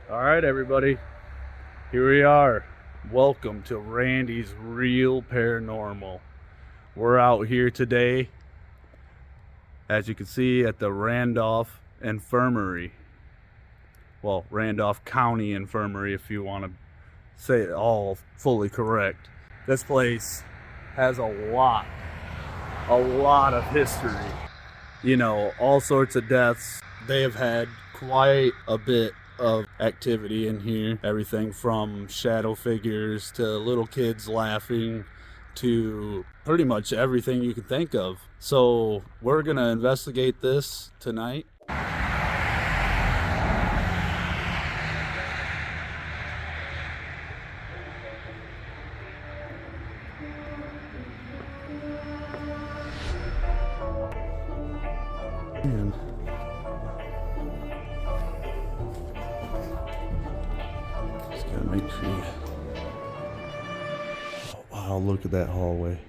All right, everybody, here we are. Welcome to Randy's Real Paranormal. We're out here today, as you can see, at the Randolph Infirmary. Well, Randolph County Infirmary, if you want to say it all fully correct. This place has a lot of history. You know, all sorts of deaths. They have had quite a bit of activity in here. Everything from shadow figures to little kids laughing to pretty much everything you can think of. So we're gonna investigate this tonight. Man. Just gotta make sure you... Oh, wow, look at that hallway.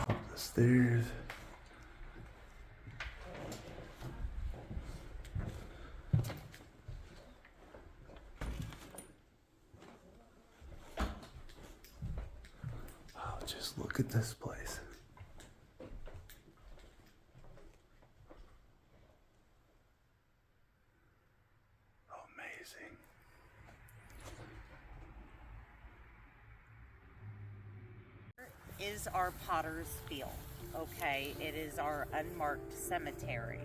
Up the stairs. Just look at this place. Amazing. Is our Potter's Field, okay? It is our unmarked cemetery.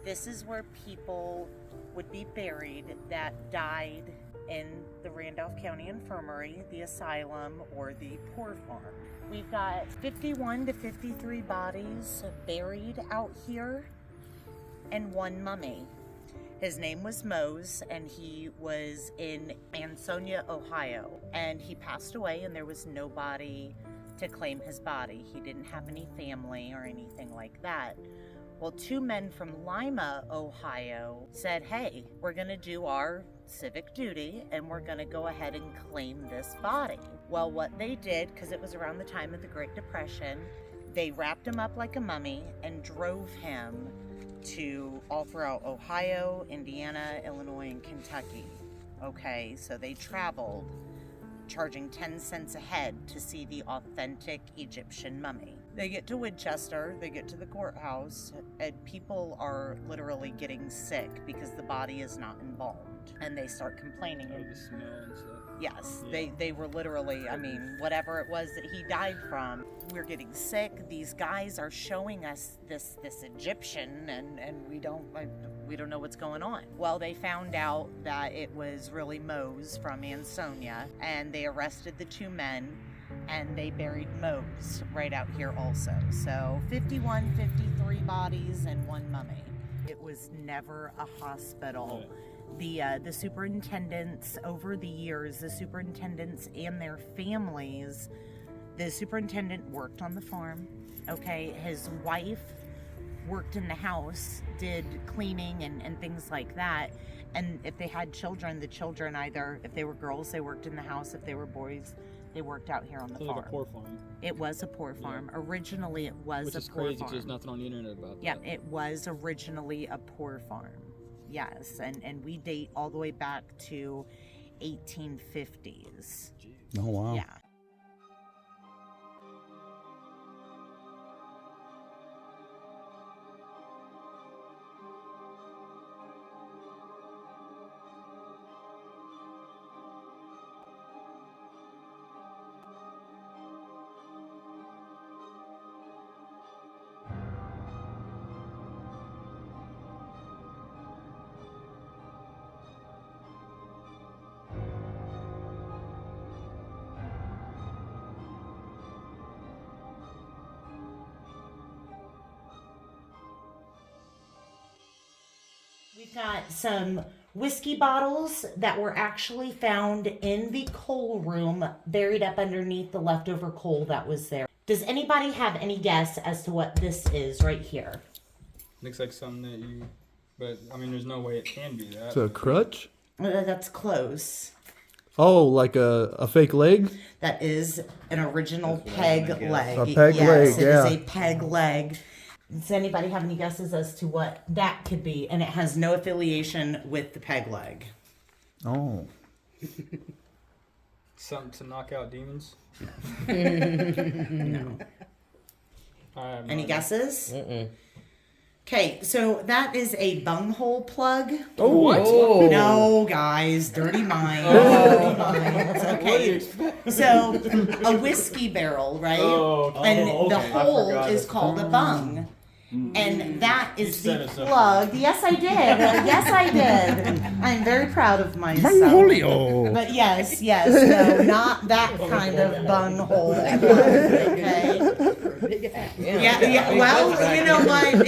This is where people would be buried that died in the Randolph County Infirmary, the Asylum, or the Poor Farm. We've got 51 to 53 bodies buried out here and one mummy. His name was Mose, and he was in Ansonia, Ohio. And he passed away, and there was nobody to claim his body. He didn't have any family or anything like that. Well, two men from Lima, Ohio said, hey, we're going to do our civic duty, and we're going to go ahead and claim this body. Well, what they did, because it was around the time of the Great Depression, they wrapped him up like a mummy and drove him to all throughout Ohio, Indiana, Illinois, and Kentucky. Okay, so they traveled, charging 10 cents a head to see the authentic Egyptian mummy. They get to Winchester, they get to the courthouse, and people are literally getting sick because the body is not embalmed. And they start complaining. Oh, the smell and stuff. Yes, Yeah. they were literally, I mean, whatever it was that he died from, we're getting sick. These guys are showing us this Egyptian, and we don't know what's going on. Well, they found out that it was really Mose from Ansonia, and they arrested the two men, and they buried Mose right out here also. So 51, 53 bodies and one mummy. It was never a hospital. The superintendents over the years, the superintendents and their families, the superintendent worked on the farm, okay? His wife worked in the house, did cleaning and things like that. And if they had children, the children either, if they were girls, they worked in the house. If they were boys, they worked out here on the It's farm. like a poor farm. It was a poor farm. Originally, it was Which a is poor crazy farm. because there's nothing on the internet about Yeah, that. it was originally a poor farm. Yes, and we date all the way back to 1850s. Oh, wow. Yeah. We've got some whiskey bottles that were actually found in the coal room, buried up underneath the leftover coal that was there. Does anybody have any guess as to what this is right here? Looks like something that you, but I mean, there's no way it can be that. It's a crutch? That's close. Oh, like a fake leg? That is an original peg leg. A peg leg, Yes, it yeah. is a peg leg. Does anybody have any guesses as to what that could be? And it has no affiliation with the peg leg. Oh. Something to knock out demons. No. I have no Any idea. guesses? Okay, so that is a bunghole plug. Oh, what? No, guys, dirty minds. Dirty minds. Okay, so a whiskey barrel, right? And the hole is called a bung. And that is the plug. Yes, I did. Yes, I did. I'm very proud of myself. Bungholio. But yes, no, not that kind of bunghole plug, okay? Yeah, well, you know what?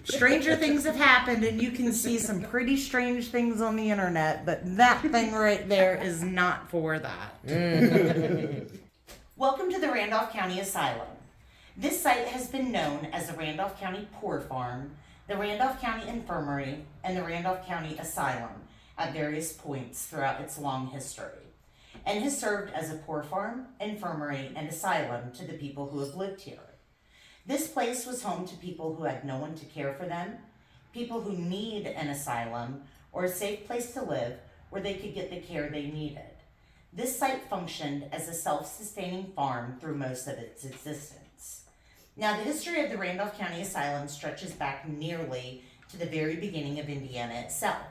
Stranger things have happened, and you can see some pretty strange things on the internet, but that thing right there is not for that. Welcome to the Randolph County Asylum. This site has been known as the Randolph County Poor Farm, the Randolph County Infirmary, and the Randolph County Asylum at various points throughout its long history, and has served as a poor farm, infirmary, and asylum to the people who have lived here. This place was home to people who had no one to care for them, people who need an asylum, or a safe place to live where they could get the care they needed. This site functioned as a self-sustaining farm through most of its existence. Now, the history of the Randolph County Asylum stretches back nearly to the very beginning of Indiana itself.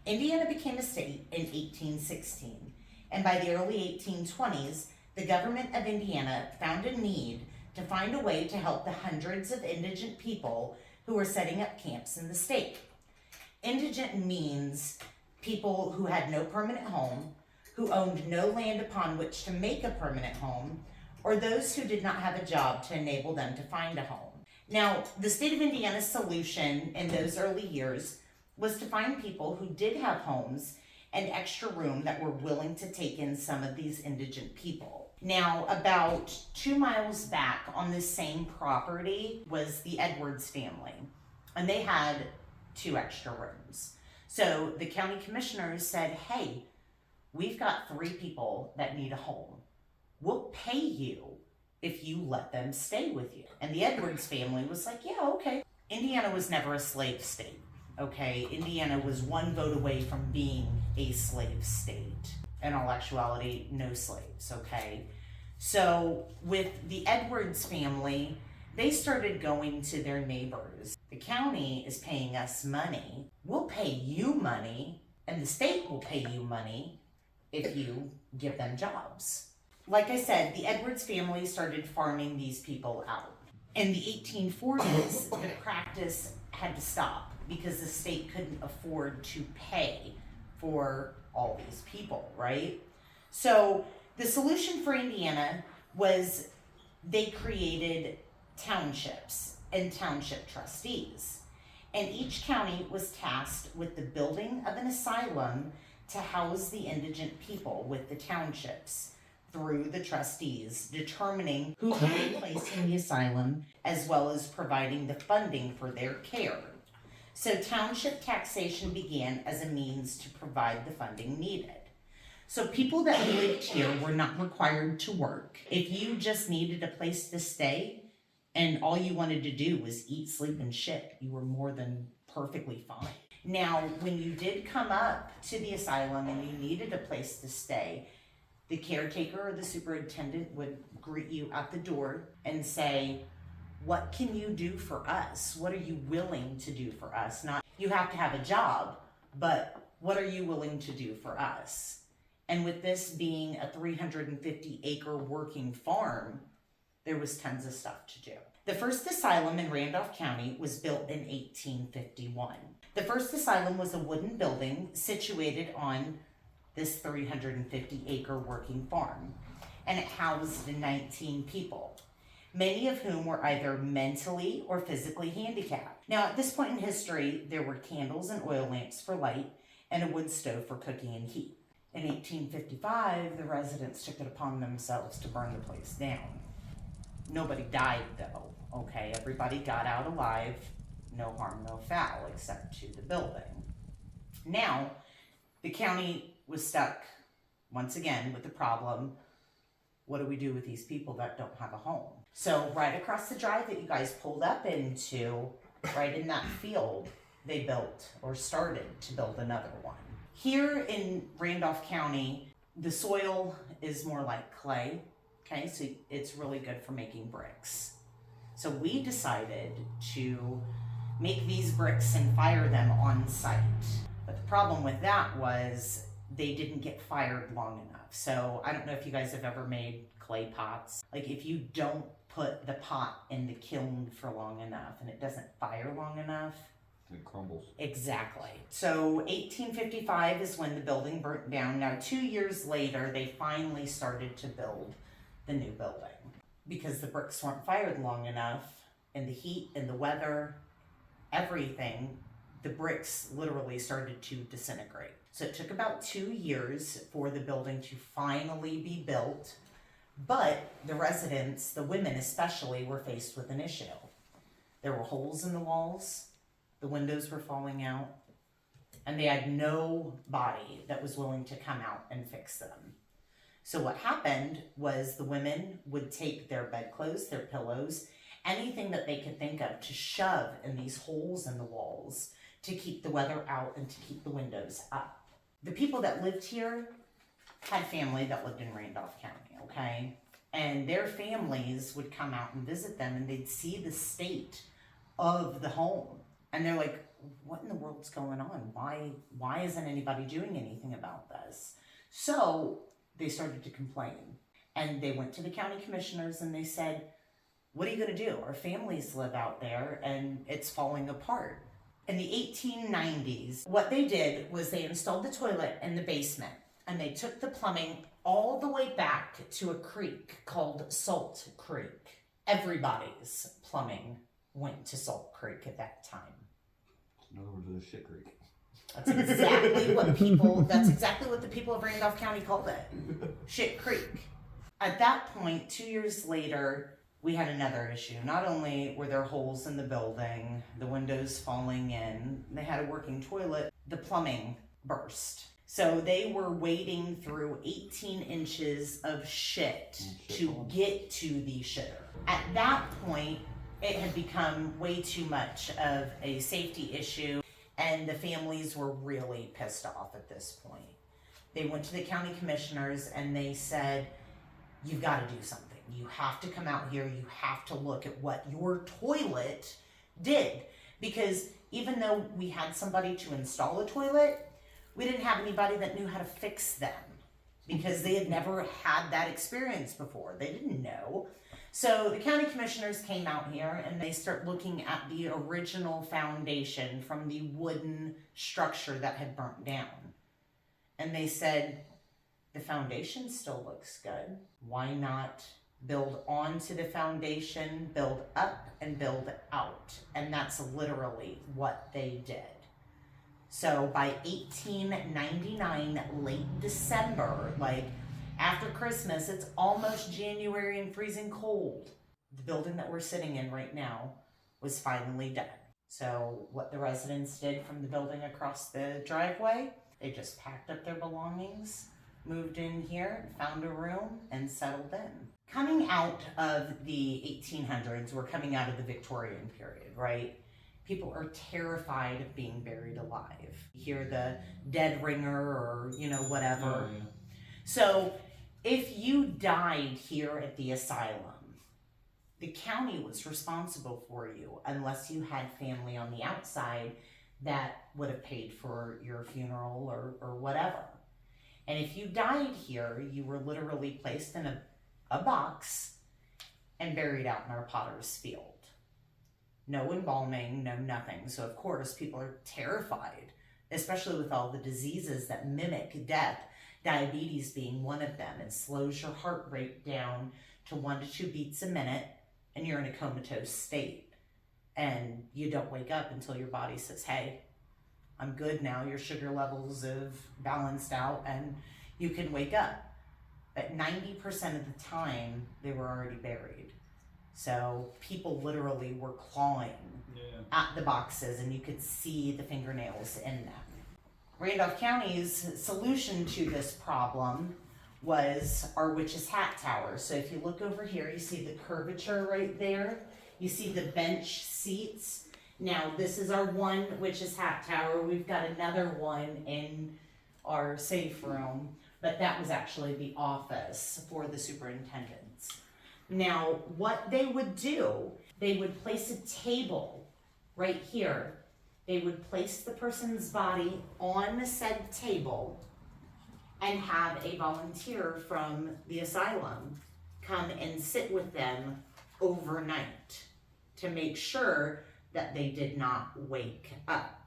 Indiana became a state in 1816, and by the early 1820s, the government of Indiana found a need to find a way to help the hundreds of indigent people who were setting up camps in the state. Indigent means people who had no permanent home, who owned no land upon which to make a permanent home, or those who did not have a job to enable them to find a home. Now, the state of Indiana's solution in those early years was to find people who did have homes and extra room that were willing to take in some of these indigent people. Now, about 2 miles back on this same property was the Edwards family, and they had 2 extra rooms. So the county commissioners said, hey, we've got 3 people that need a home. We'll pay you if you let them stay with you. And the Edwards family was like, yeah, okay. Indiana was never a slave state, okay? Indiana was 1 vote away from being a slave state. In all actuality, no slaves, okay? So with the Edwards family, they started going to their neighbors. The county is paying us money. We'll pay you money, and the state will pay you money if you give them jobs. Like I said, the Edwards family started farming these people out. In the 1840s, the practice had to stop because the state couldn't afford to pay for all these people, right? So the solution for Indiana was they created townships and township trustees. And each county was tasked with the building of an asylum to house the indigent people with the townships through the trustees, determining who could be placed in the asylum, as well as providing the funding for their care. So township taxation began as a means to provide the funding needed. So people that lived here were not required to work. If you just needed a place to stay and all you wanted to do was eat, sleep, and shit, you were more than perfectly fine. Now, when you did come up to the asylum and you needed a place to stay, the caretaker or the superintendent would greet you at the door and say, what can you do for us? What are you willing to do for us? Not, you have to have a job, but what are you willing to do for us? And with this being a 350-acre working farm, there was tons of stuff to do. The first asylum in Randolph County was built in 1851. The first asylum was a wooden building situated on this 350-acre working farm, and it housed 19 people, many of whom were either mentally or physically handicapped. Now, at this point in history, there were candles and oil lamps for light and a wood stove for cooking and heat. In 1855, the residents took it upon themselves to burn the place down. Nobody died though, okay? Everybody got out alive, no harm, no foul, except to the building. Now, the county was stuck, once again, with the problem, what do we do with these people that don't have a home? So right across the drive that you guys pulled up into, right in that field, they built or started to build another one. Here in Randolph County, the soil is more like clay, okay? So it's really good for making bricks. So we decided to make these bricks and fire them on site. But the problem with that was they didn't get fired long enough. So I don't know if you guys have ever made clay pots. Like if you don't put the pot in the kiln for long enough and it doesn't fire long enough, it crumbles. Exactly. So 1855 is when the building burnt down. Now 2 years later, they finally started to build the new building because the bricks weren't fired long enough, and the heat and the weather, everything, the bricks literally started to disintegrate. So it took about 2 years for the building to finally be built, but the residents, the women especially, were faced with an issue. There were holes in the walls, the windows were falling out, and they had nobody that was willing to come out and fix them. So what happened was the women would take their bedclothes, their pillows, anything that they could think of to shove in these holes in the walls to keep the weather out and to keep the windows up. The people that lived here had family that lived in Randolph County, okay? And their families would come out and visit them, and they'd see the state of the home. And they're like, what in the world's going on? Why isn't anybody doing anything about this? So they started to complain. And they went to the county commissioners and they said, what are you going to do? Our families live out there and it's falling apart. In the 1890s, what they did was they installed the toilet in the basement, and they took the plumbing all the way back to a creek called Salt Creek. Everybody's plumbing went to Salt Creek at that time. In other words, it was Shit Creek. That's exactly what the people of Randolph County called it. Shit Creek. At that point, 2 years later, we had another issue. Not only were there holes in the building, the windows falling in, they had a working toilet, the plumbing burst. So they were wading through 18 inches of shit to get to the shitter. At that point, it had become way too much of a safety issue, and the families were really pissed off at this point. They went to the county commissioners and they said, you've got to do something. You have to come out here. You have to look at what your toilet did. Because even though we had somebody to install a toilet, we didn't have anybody that knew how to fix them, because they had never had that experience before. They didn't know. So the county commissioners came out here and they start looking at the original foundation from the wooden structure that had burnt down. And they said, the foundation still looks good. Why not build onto the foundation, build up and build out? And that's literally what they did. So by 1899, late December, like after Christmas, it's almost January and freezing cold. The building that we're sitting in right now was finally done. So what the residents did from the building across the driveway, they just packed up their belongings, moved in here, found a room, and settled in. Coming out of the 1800s, we're coming out of the Victorian period, right? People are terrified of being buried alive. You hear the dead ringer or, whatever. Oh, yeah. So if you died here at the asylum, the county was responsible for you unless you had family on the outside that would have paid for your funeral or whatever. And if you died here, you were literally placed in a box and buried out in our potter's field. No embalming, no nothing. So of course people are terrified, especially with all the diseases that mimic death, diabetes being one of them. It slows your heart rate down to 1 to 2 beats a minute, and you're in a comatose state. And you don't wake up until your body says, hey, I'm good now, your sugar levels have balanced out and you can wake up. But 90% of the time, they were already buried. So people literally were clawing at the boxes, and you could see the fingernails in them. Randolph County's solution to this problem was our Witch's Hat Tower. So if you look over here, you see the curvature right there. You see the bench seats. Now, this is our one Witch's Hat Tower. We've got another one in our safe room, but that was actually the office for the superintendents. Now, what they would do, they would place a table right here. They would place the person's body on the said table and have a volunteer from the asylum come and sit with them overnight to make sure that they did not wake up.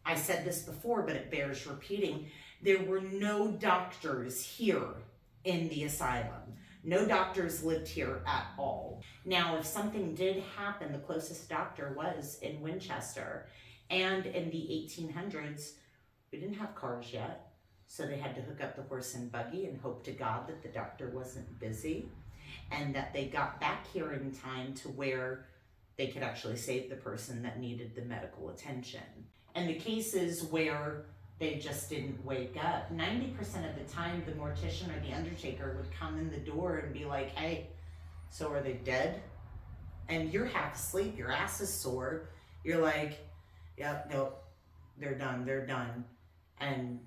I said this before, but it bears repeating. There were no doctors here in the asylum. No doctors lived here at all. Now, if something did happen, the closest doctor was in Winchester. And in the 1800s, we didn't have cars yet. So they had to hook up the horse and buggy and hope to God that the doctor wasn't busy and that they got back here in time to where they could actually save the person that needed the medical attention. And the cases where they just didn't wake up, 90% of the time the mortician or the undertaker would come in the door and be like, hey, so are they dead? And you're half asleep, your ass is sore. You're like, yep, nope, they're done. And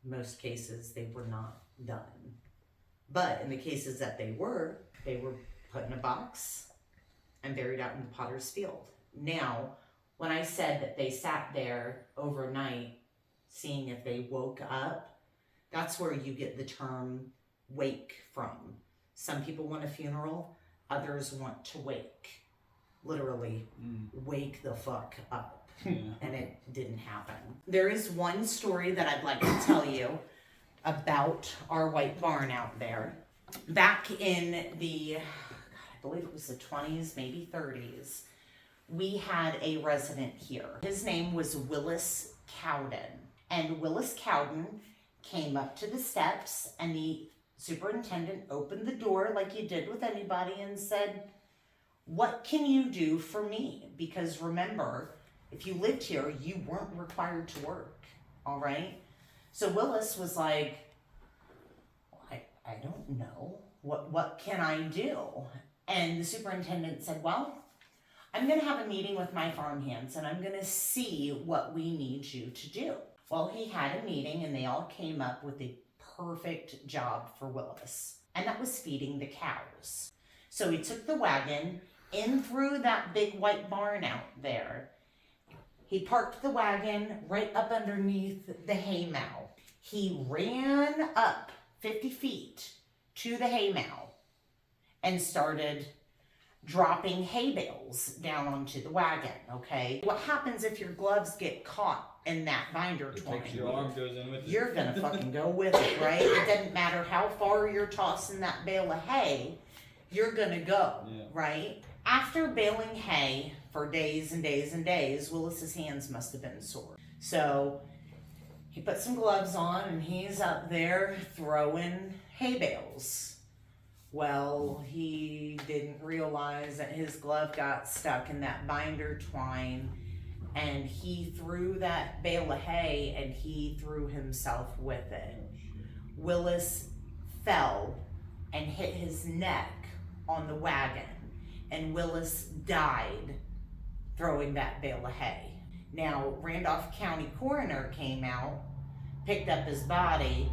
most cases they were not done. But in the cases that they were put in a box and buried out in the potter's field. Now, when I said that they sat there overnight seeing if they woke up, that's where you get the term wake from. Some people want a funeral, others want to wake. literally wake the fuck up. Yeah. And it didn't happen. There is one story that I'd like to tell you about our white barn out there. Back in the, I believe it was the 20s, maybe 30s, we had a resident here. His name was Willis Cowden. And Willis Cowden came up to the steps, and the superintendent opened the door like you did with anybody and said, "What can you do for me?" Because remember, if you lived here, you weren't required to work, all right? So Willis was like, I don't know. What can I do? And the superintendent said, well, I'm going to have a meeting with my farmhands, and I'm going to see what we need you to do. Well, he had a meeting, and they all came up with a perfect job for Willis, and that was feeding the cows. So he took the wagon in through that big white barn out there. He parked the wagon right up underneath the hay mow. He ran up 50 feet to the hay mow and started dropping hay bales down onto the wagon, okay? What happens if your gloves get caught in that binder twine? Your arm goes in with it. You're gonna fucking go with it, right? It doesn't matter how far you're tossing that bale of hay, you're gonna go, right? After baling hay for days and days and days, Willis's hands must have been sore. So he put some gloves on and he's up there throwing hay bales. Well, he didn't realize that his glove got stuck in that binder twine, and he threw that bale of hay and he threw himself with it. Willis fell and hit his neck on the wagon, and Willis died throwing that bale of hay. Now, Randolph County coroner came out, picked up his body,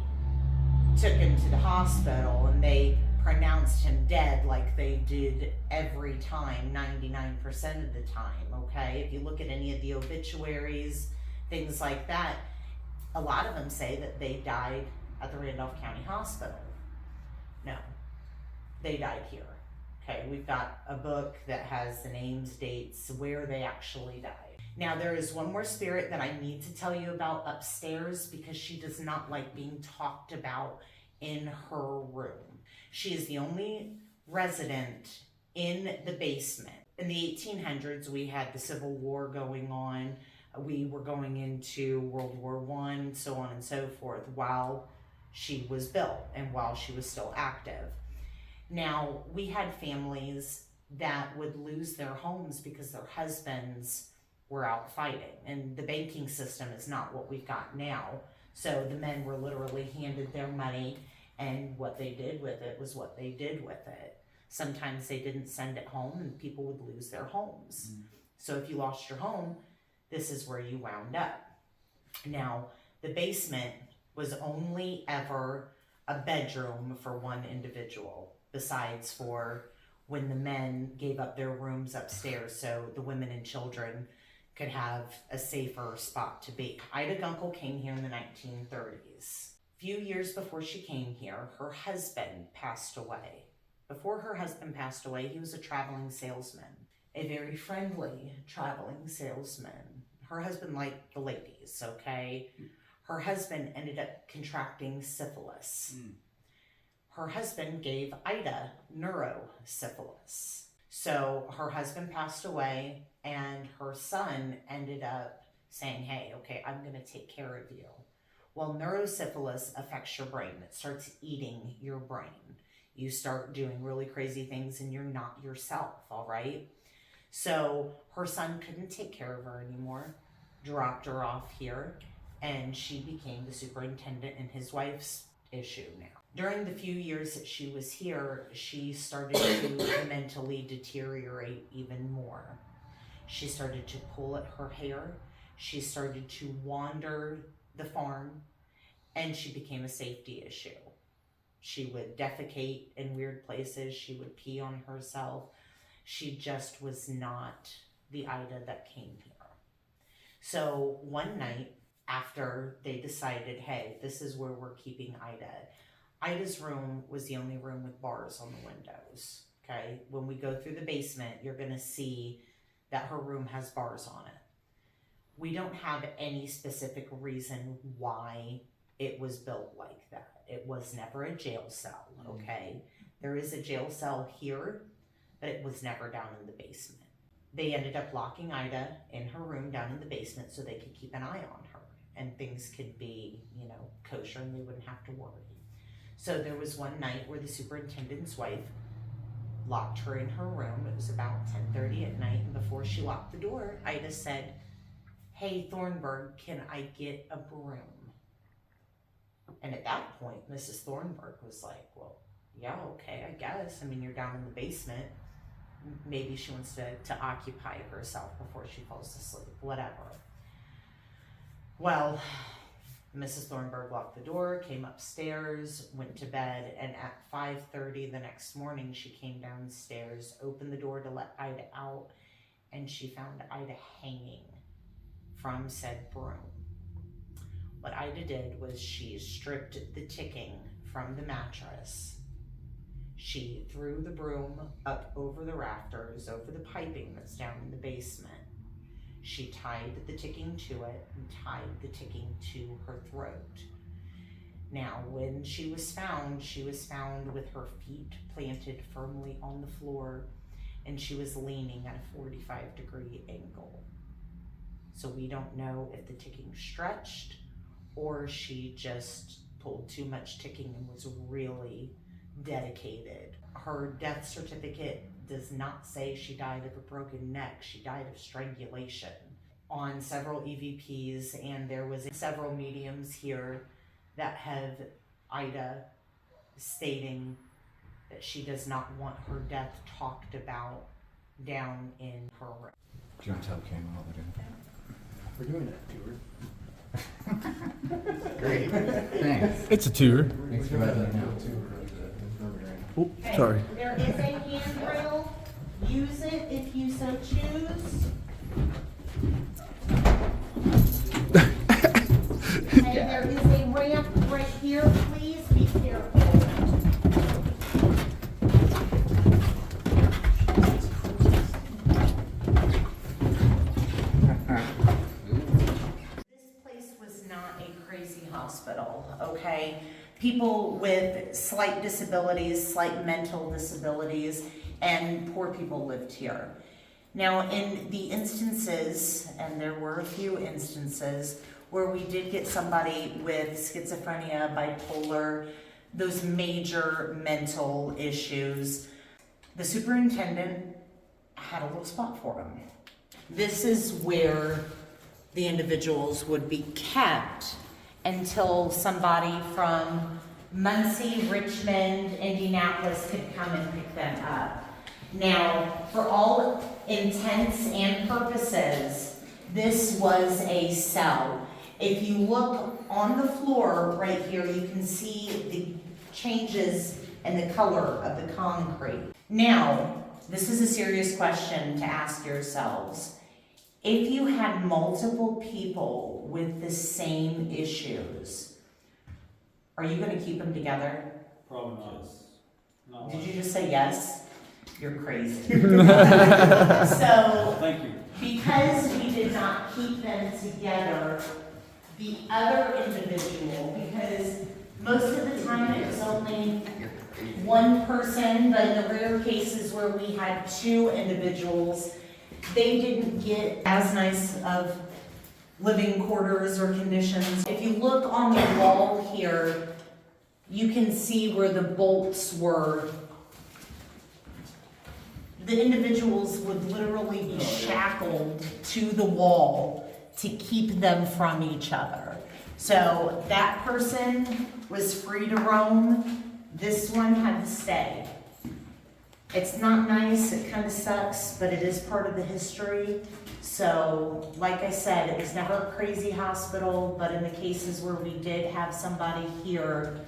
took him to the hospital, and they pronounced him dead like they did every time, 99% of the time, okay? If you look at any of the obituaries, things like that, a lot of them say that they died at the Randolph County Hospital. No, they died here. Okay, we've got a book that has the names, dates, where they actually died. Now, there is one more spirit that I need to tell you about upstairs because she does not like being talked about in her room. She is the only resident in the basement. In the 1800s, we had the Civil War going on. We were going into World War I, so on and so forth, while she was built and while she was still active. Now, we had families that would lose their homes because their husbands were out fighting, and the banking system is not what we've got now. So the men were literally handed their money, and what they did with it was what they did with it. Sometimes they didn't send it home, and people would lose their homes. So if you lost your home, this is where you wound up. Now, the basement was only ever a bedroom for one individual, besides for when the men gave up their rooms upstairs so the women and children could have a safer spot to be. Ida Gunkel came here in the 1930s. A few years before she came here, her husband passed away. Before her husband passed away, he was a traveling salesman, a very friendly traveling salesman. Her husband liked the ladies, okay? Her husband ended up contracting syphilis. Her husband gave Ida neurosyphilis. So her husband passed away, and her son ended up saying, hey, okay, I'm going to take care of you. Well, neurosyphilis affects your brain. It starts eating your brain. You start doing really crazy things, and you're not yourself, all right? So her son couldn't take care of her anymore, dropped her off here, and she became the superintendent in his wife's issue now. During the few years that she was here, she started to mentally deteriorate even more. She started to pull at her hair. She started to wander the farm, and she became a safety issue. She would defecate in weird places. She would pee on herself. She just was not the Ida that came here. So one night, after they decided, hey, this is where we're keeping Ida, Ida's room was the only room with bars on the windows, Okay, when we go through the basement, you're gonna see that her room has bars on it. We don't have any specific reason why it was built like that. It was never a jail cell, okay? There is a jail cell here, but it was never down in the basement. They ended up locking Ida in her room down in the basement so they could keep an eye on her and things could be, you know, kosher and they wouldn't have to worry. So there was one night where the superintendent's wife locked her in her room. It was about 10:30 at night, and before she locked the door, Ida said, "Hey, Thornburg, can I get a broom?" And at that point, Mrs. Thornburg was like, "Well, yeah, okay, I guess. I mean, you're down in the basement. Maybe she wants to occupy herself before she falls asleep, whatever." Well, Mrs. Thornburg locked the door, came upstairs, went to bed, and at 5:30 the next morning, she came downstairs, opened the door to let Ida out, and she found Ida hanging from said broom. What Ida did was she stripped the ticking from the mattress. She threw the broom up over the rafters, over the piping that's down in the basement. She tied the ticking to it and tied the ticking to her throat. Now, when she was found with her feet planted firmly on the floor, and she was leaning at a 45-degree angle. So we don't know if the ticking stretched or she just pulled too much ticking and was really dedicated. Her death certificate does not say she died of a broken neck. She died of strangulation. On several EVPs, and there was several mediums here that have Ida stating that she does not want her death talked about down in her room. Do you want to tell Cam what we're doing? We're doing a tour. Great. Thanks. It's a tour. Thanks for letting me know. Oh, sorry. There is a handrail. Use it if you so choose. Okay, there is a ramp right here. Please be careful. This place was not a crazy hospital, okay? People with slight disabilities, slight mental disabilities, and poor people lived here. Now, in the instances, and there were a few instances, where we did get somebody with schizophrenia, bipolar, those major mental issues, the superintendent had a little spot for them. This is where the individuals would be kept until somebody from Muncie, Richmond, Indianapolis could come and pick them up. Now, for all intents and purposes, this was a cell. If you look on the floor right here, you can see the changes in the color of the concrete. Now, this is a serious question to ask yourselves. If you had multiple people with the same issues, are you going to keep them together? Probably not. Not Did much. you just say yes? You're crazy. So, Thank you. because we did not keep them together, the other individual, because most of the time it was only one person, but in the rare cases where we had two individuals, they didn't get as nice of living quarters or conditions. If you look on the wall here, you can see where the bolts were. The individuals would literally be shackled to the wall to keep them from each other. So that person was free to roam. This one had to stay. It's not nice, it kind of sucks, but it is part of the history. So, like I said, it was never a crazy hospital, but in the cases where we did have somebody here,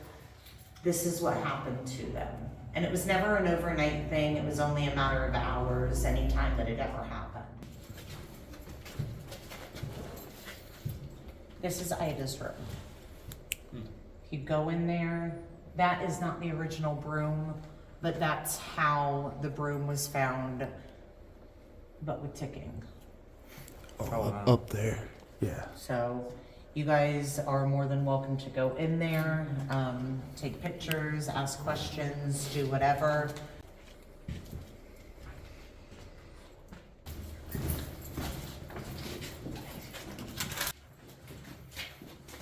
this is what happened to them. And it was never an overnight thing, it was only a matter of hours, anytime that it ever happened. This is Ida's room. You go in there, that is not the original broom. but that's how the broom was found, but with ticking. Up there. Yeah. So you guys are more than welcome to go in there, take pictures, ask questions, do whatever.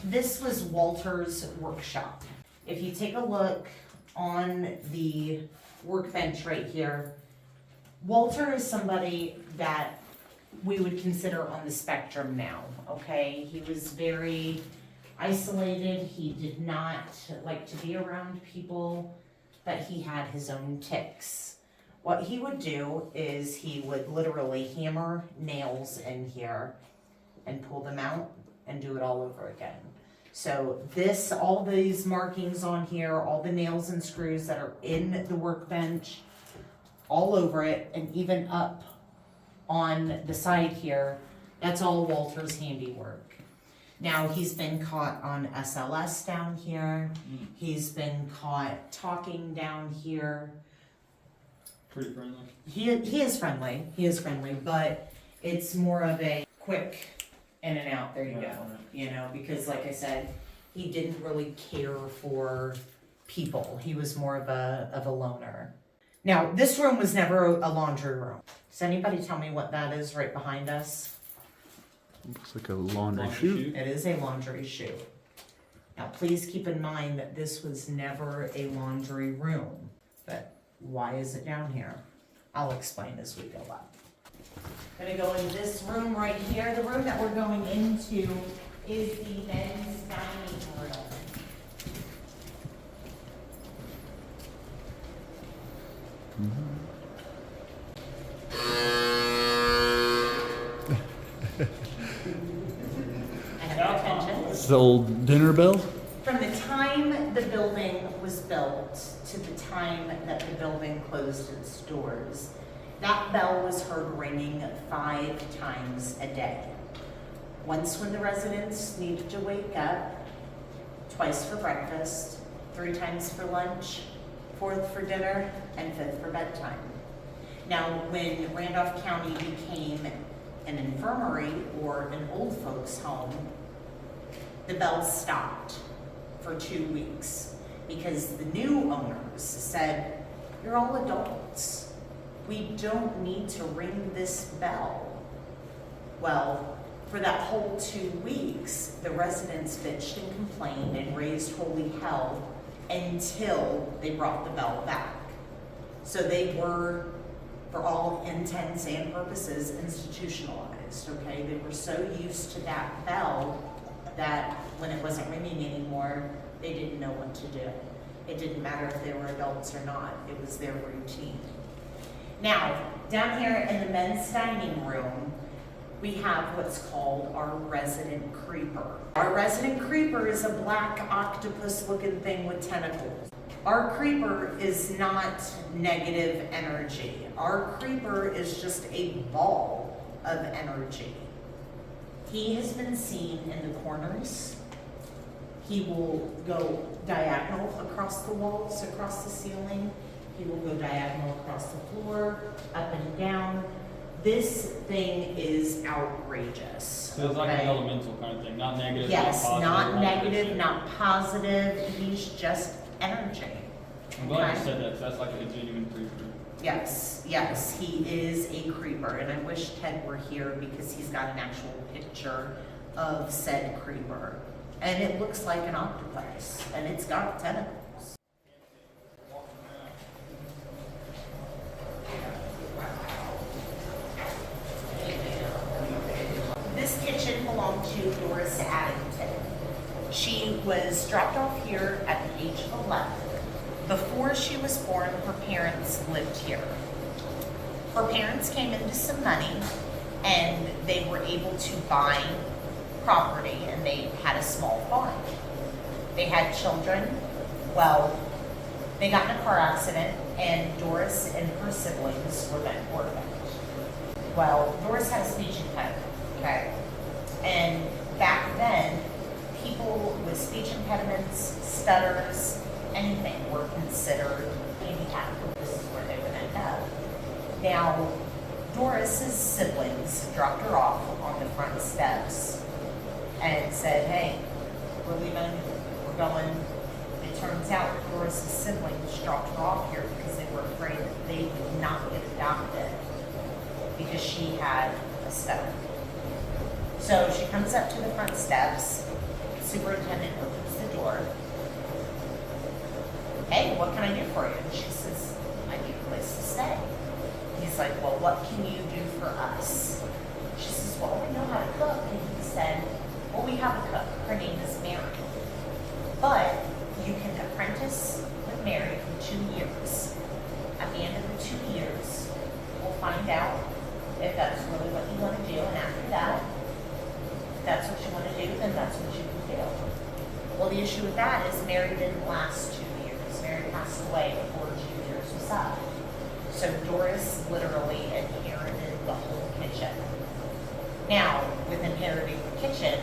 This was Walter's workshop. If you take a look on the workbench right here, Walter is somebody that we would consider on the spectrum now, okay? He was very isolated. He did not like to be around people, but he had his own tics. What he would do is he would literally hammer nails in here and pull them out and do it all over again. So this, all these markings on here, all the nails and screws that are in the workbench, all over it, and even up on the side here, that's all Walter's handiwork. Now, he's been caught on SLS down here. He's been caught talking down here. Pretty friendly. He is friendly. He is friendly, but it's more of a quick in and out. There you go. You know, because like I said, he didn't really care for people. He was more of a loner. Now, this room was never a laundry room. Does anybody tell me what that is right behind us? Looks like a laundry chute. It is a laundry chute. Now, please keep in mind that this was never a laundry room. But why is it down here? I'll explain as we go up. Gonna go in this room right here. The room that we're going into is the men's dining room. I have attention. It's the old dinner bell? From the time the building was built to the time that the building closed its doors, that bell was heard ringing 5 times a day. Once when the residents needed to wake up, twice for breakfast, 3 times for lunch, 4th for dinner, and 5th for bedtime. Now, when Randolph County became an infirmary or an old folks home, the bells stopped for 2 weeks because the new owners said, "You're all adults. We don't need to ring this bell." Well, for that whole 2 weeks, the residents bitched and complained and raised holy hell until they brought the bell back. So they were, for all intents and purposes, institutionalized, okay? They were so used to that bell that when it wasn't ringing anymore, they didn't know what to do. It didn't matter if they were adults or not. It was their routine. Now, down here in the men's dining room, we have what's called our resident creeper. Our resident creeper is a black octopus-looking thing with tentacles. Our creeper is not negative energy. Our creeper is just a ball of energy. He has been seen in the corners. He will go diagonal across the walls, across the ceiling. He will go diagonal across the floor, up and down. This thing is outrageous. So it's like an elemental kind of thing, not negative. Yes, not positive. not negative, not positive. He's just energy. I'm glad Okay. you said that, 'cause that's like a genuine creeper. Yes, yes, he is a creeper, and I wish Ted were here because he's got an actual picture of said creeper. And it looks like an octopus, and it's got tentacles. This kitchen belonged to Doris Addington. She was dropped off here at the age of 11. Before she was born, her parents lived here. Her parents came into some money and they were able to buy property, and they had a small farm. They had children. Well, they got in a car accident and Doris and her siblings were then orphaned. Well, Doris had a speech impediment, okay? And back then, people with speech impediments, stutters, anything were considered handicapped. Now, Doris's siblings dropped her off on the front steps and said, hey, we're leaving, we're going. It turns out Doris's siblings dropped her off here because they were afraid that they would not get adopted because she had a stone. So she comes up to the front steps. The superintendent opens the door. Hey, what can I do for you? And she says, I need a place to stay. He's like, well, what can you do for us? She says, well, we know how to cook. And he said, well, we have a cook. Her name is Mary. But you can apprentice with Mary for 2 years. At the end of the 2 years, we'll find out if that's really what you want to do. And after that, if that's what you want to do, then that's what you can do. Well, the issue with that is Mary didn't last 2 years. Mary passed away before 2 years was up. So Doris literally inherited the whole kitchen. Now, with inheriting the kitchen,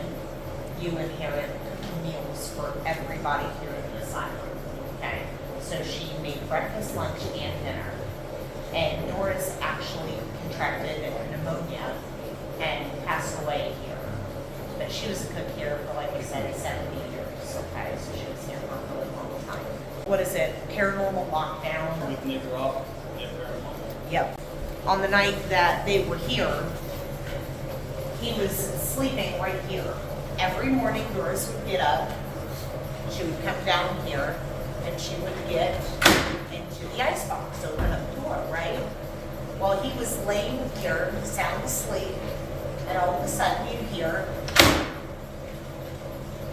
you inherit meals for everybody here in the asylum. Okay? So she made breakfast, lunch, and dinner. And Doris actually contracted pneumonia and passed away here. But she was a cook here for, like I said, 70 years. Okay? So she was here for a really long time. What is it? Paranormal lockdown? With Nick Rock, yeah, Paranormal. Yep. On the night that they were here, he was sleeping right here. Every morning, Doris would get up, she would come down here, and she would get into the icebox, open up the door, right? Well, he was laying here, sound asleep, and all of a sudden you'd hear,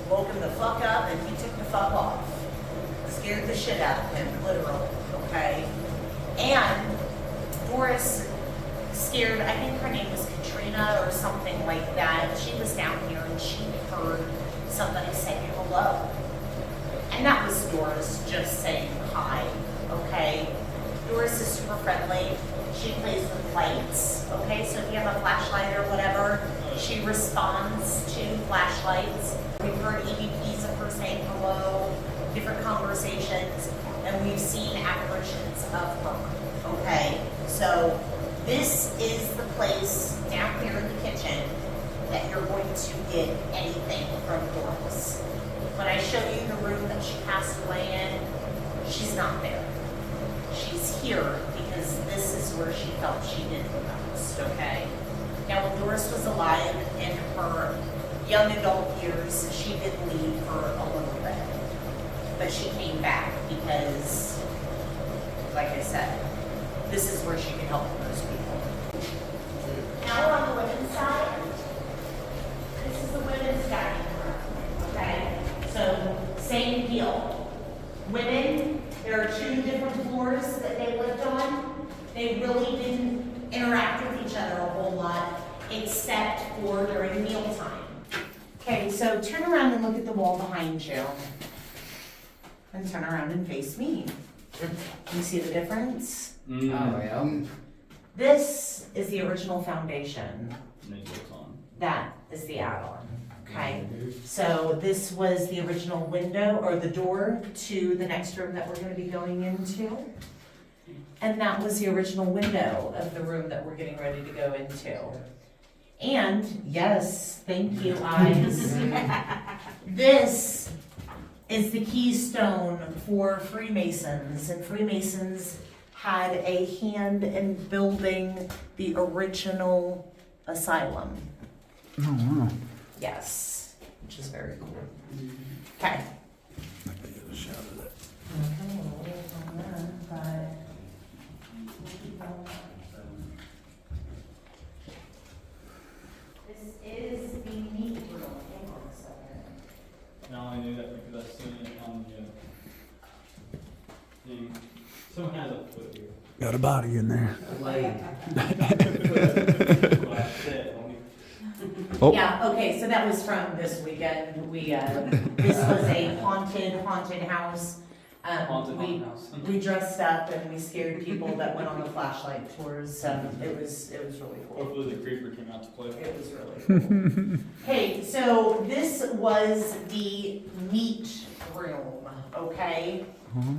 woke him the fuck up, and he took the fuck off. Scared the shit out of him, literally, okay? And Doris scared, I think her name was Katrina or something like that. She was down here and she heard somebody saying hello. And that was Doris just saying hi, okay? Doris is super friendly. She plays with lights, okay? So if you have a flashlight or whatever, she responds to flashlights. We've heard EVPs of her saying hello, different conversations, and we've seen apparitions of her, okay? So this is the place down here in the kitchen that you're going to get anything from Doris. When I show you the room that she passed away in, she's not there. She's here because this is where she felt she did the most, okay? Now, when Doris was alive in her young adult years, she did leave for a little bit. But she came back because, like I said, this is where she can help most people. Now on the women's side, this is the women's dining room, okay? So, same deal. Women, there are 2 different floors that they lived on. They really didn't interact with each other a whole lot, except for during mealtime. Okay, so turn around and look at the wall behind you. And turn around and face me. You see the difference? Oh, yeah. This is the original foundation. And it goes on. That is the add-on, okay? So this was the original window or the door to the next room that we're gonna be going into. And that was the original window of the room that we're getting ready to go into. And, yes, thank you, eyes. This is the keystone for Freemasons, and Freemasons had a hand in building the original asylum. Oh, wow. Yes, which is very cool. Okay. I can get a shot of that. This is the meat room. Hang on a second. And I only knew that because I've seen it on the thing. Someone has a foot here. Got a body in there. Oh. Yeah, okay, so that was from this weekend. We, this was a haunted house. Haunted house. We dressed up and we scared people that went on the flashlight tours. It was really cool. Hopefully the creeper came out to play. It was really cool. Hey, so this was the meat room, okay?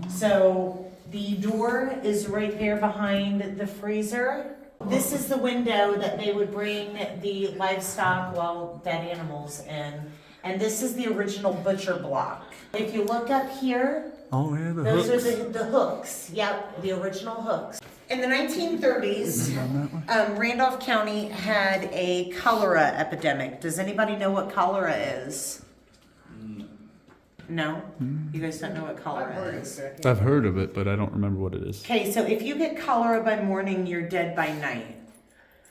So The door is right there behind the freezer. This is the window that they would bring the livestock, well, dead animals in. And this is the original butcher block. If you look up here, Oh yeah, the those hooks. are the hooks. Yep, the original hooks. In the 1930s, Randolph County had a cholera epidemic. Does anybody know what cholera is? No? You guys don't know what cholera is? I've heard of it, but I don't remember what it is. Okay, so if you get cholera by morning, you're dead by night.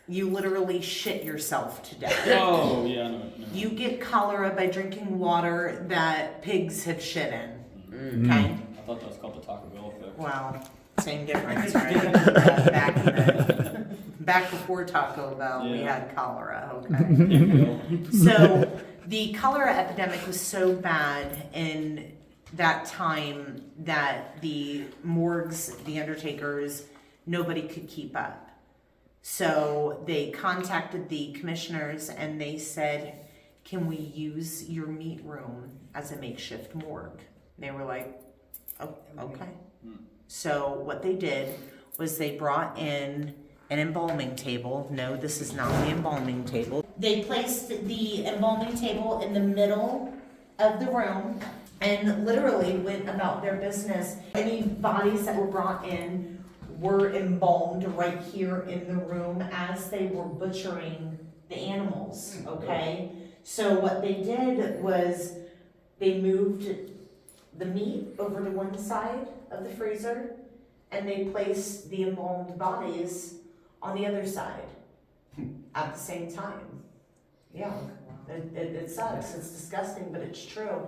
You literally shit yourself to death. Oh, yeah, no. You get cholera by drinking water that pigs have shit in. Okay? I thought that was called the Taco Bell effect. Well, same difference, right? Back before Taco Bell, we had cholera, okay? So the cholera epidemic was so bad in that time that the morgues, the undertakers, nobody could keep up. So they contacted the commissioners and they said, can we use your meat room as a makeshift morgue? And they were like, oh, okay. So what they did was they brought in an embalming table. No, this is not the embalming table. They placed the embalming table in the middle of the room and literally went about their business. Any bodies that were brought in were embalmed right here in the room as they were butchering the animals, okay? So what they did was they moved the meat over to one side of the freezer and they placed the embalmed bodies on the other side at the same time. Yeah, it sucks, it's disgusting, but it's true.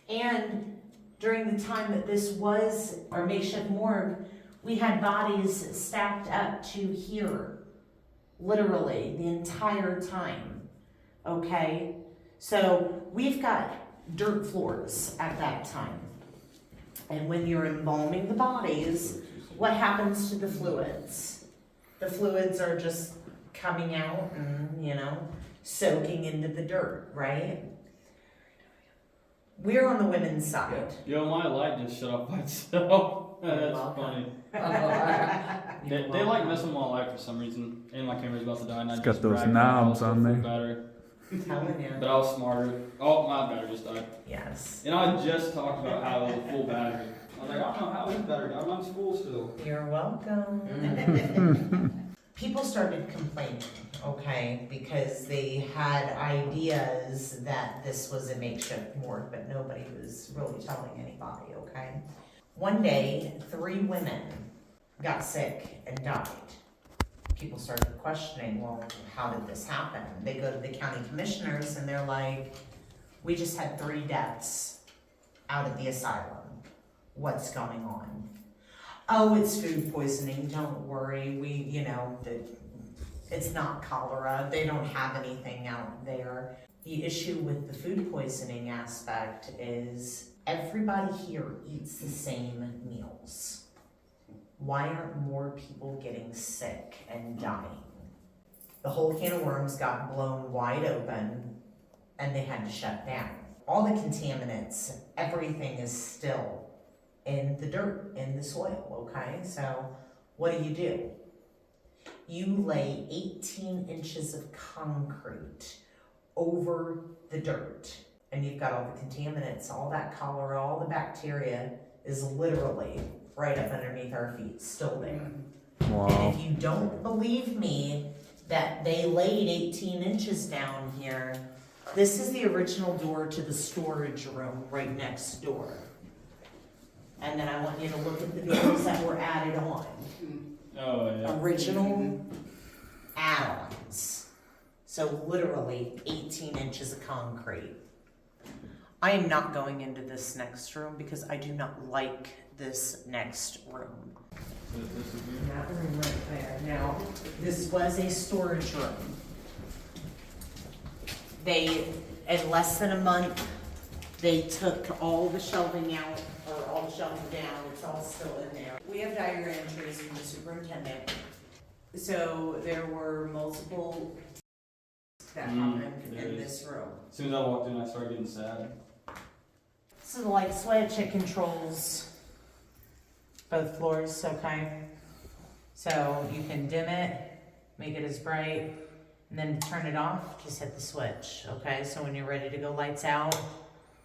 And during the time that this was our makeshift morgue, we had bodies stacked up to here, literally, the entire time, okay? So we've got dirt floors at that time. And when you're embalming the bodies, what happens to the fluids? The fluids are just coming out and, you know, soaking into the dirt, right? We're on the women's side. Yo, my light just shut off by itself. That's funny. They like messing with my light for some reason. And my camera's about to die. And It's I got just those bragged knobs about on full there. Battery. I'm telling you. But I was smarter. Oh, my battery just died. Yes. And I just talked about how it was full battery. I was like, I don't know how his battery died. Mine's full still. You're welcome. People started complaining, okay, because they had ideas that this was a makeshift morgue, but nobody was really telling anybody, okay? One day, 3 women got sick and died. People started questioning, well, how did this happen? They go to the county commissioners and they're like, we just had 3 deaths out at the asylum. What's going on? Oh, it's food poisoning, don't worry, it's not cholera, they don't have anything out there. The issue with the food poisoning aspect is everybody here eats the same meals. Why aren't more people getting sick and dying? The whole can of worms got blown wide open and they had to shut down. All the contaminants, everything is still in the dirt, in the soil, okay? So what do? You lay 18 inches of concrete over the dirt and you've got all the contaminants, all that cholera, all the bacteria is literally right up underneath our feet, still there. Wow. And if you don't believe me that they laid 18 inches down here, this is the original door to the storage room right next door. And then I want you to look at the doors that were added on. Oh, yeah. Original add-ons. So literally 18 inches of concrete. I am not going into this next room because I do not like this next room. That room right there. Now, this was a storage room. They, in less than a month, they took all the shelving out, or all the shelving down, it's all still in there. We have diary entries from the superintendent. So there were multiple that happened in this room. As soon as I walked in, I started getting sad. So the light switch, it controls Both floors, okay. So you can dim it, make it as bright, and then to turn it off, just hit the switch, okay? So when you're ready to go lights out,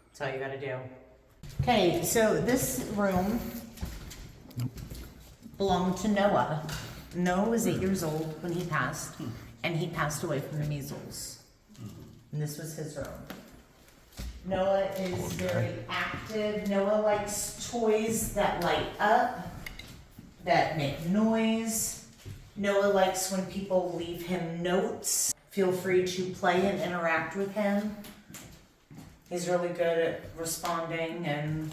that's all you gotta do. Okay, so this room belonged to Noah. Noah was 8 years old when he passed, and he passed away from the measles. And this was his room. Noah is very active. Noah likes toys that light up, that make noise. Noah likes when people leave him notes. Feel free to play and interact with him. He's really good at responding and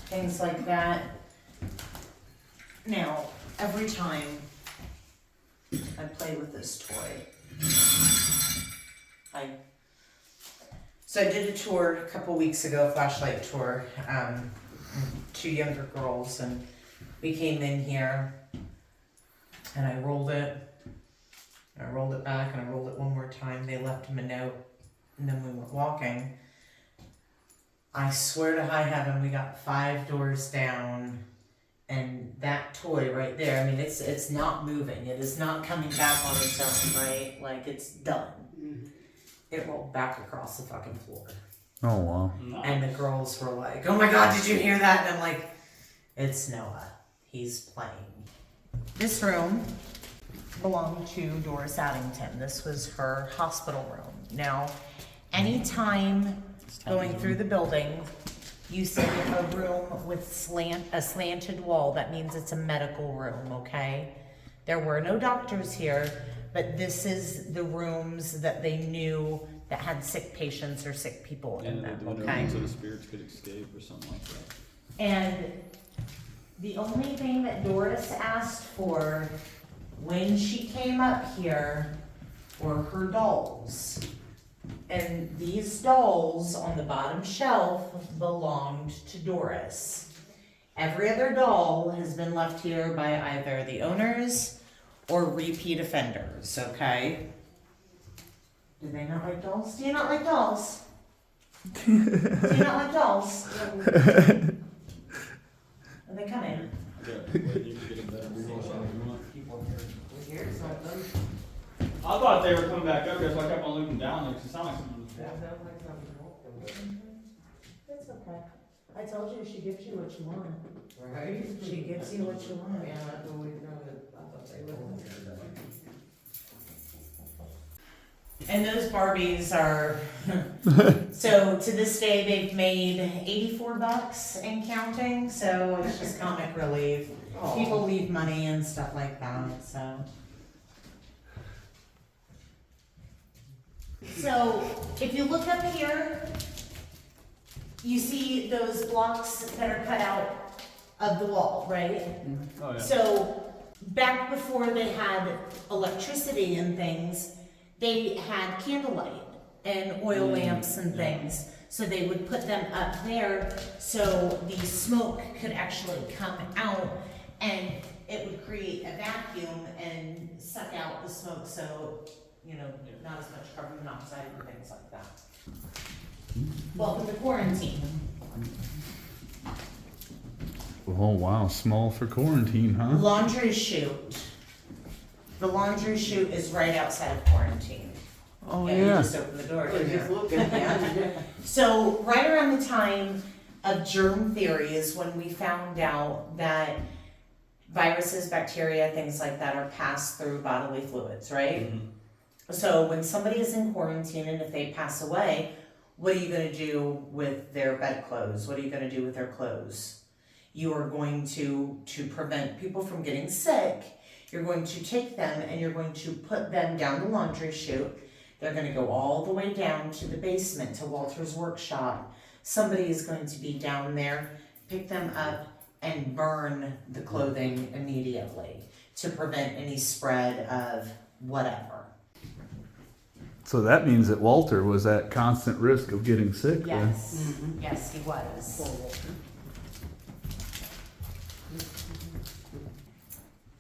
things like that. Now, every time I play with this toy, So I did a tour a couple weeks ago, a flashlight tour, 2 younger girls, and we came in here, and I rolled it back, and I rolled it one more time. They left him a note, and then we went walking. I swear to high heaven, we got 5 doors down, and that toy right there, I mean, it's not moving. It is not coming back on its own, right? Like, it's done. It rolled back across the fucking floor. Oh, wow. Nice. And the girls were like, oh my God, did you hear that? And I'm like, it's Noah. He's playing. This room belonged to Doris Addington. This was her hospital room. Now, anytime going through the building, you see a room with a slanted wall, that means it's a medical room, okay? There were no doctors here, but this is the rooms that they knew that had sick patients or sick people in them, okay? So the spirits could escape or something like that. And the only thing that Doris asked for when she came up here were her dolls. And these dolls on the bottom shelf belonged to Doris. Every other doll has been left here by either the owners or repeat offenders, okay? Do they not like dolls? Do you not like dolls? Do you not like dolls? Are they coming? Yeah, wait, you can get a better visual shot if you want. Here's something. I thought they were coming back up here, so I kept on looking down there, 'cause it sounded like something was falling. It's okay. I told you she gives you what you want. Right? She gives you what you want. Yeah, I always know that. I thought they would. And those Barbies are, so to this day, they've made $84 and counting, so it's just comic relief. People leave money and stuff like that, so. So, if you look up here, you see those blocks that are cut out of the wall, right? Oh, yeah. So, back before they had electricity and things, they had candlelight and oil lamps and things. So they would put them up there so the smoke could actually come out and it would create a vacuum and suck out the smoke, so, you know, not as much carbon monoxide and things like that. Welcome to quarantine. Oh, wow. Small for quarantine, huh? Laundry chute. The laundry chute is right outside of quarantine. Oh, You just open the door. Yeah. So right around the time of germ theory is when we found out that viruses, bacteria, things like that are passed through bodily fluids, right? Mhm. So when somebody is in quarantine and if they pass away, what are you going to do with their bedclothes? What are you going to do with their clothes? You are going to prevent people from getting sick. You're going to take them and you're going to put them down the laundry chute. They're going to go all the way down to the basement, to Walter's workshop. Somebody is going to be down there, pick them up, and burn the clothing immediately to prevent any spread of whatever. So that means that Walter was at constant risk of getting sick then. Yes, yes, he was.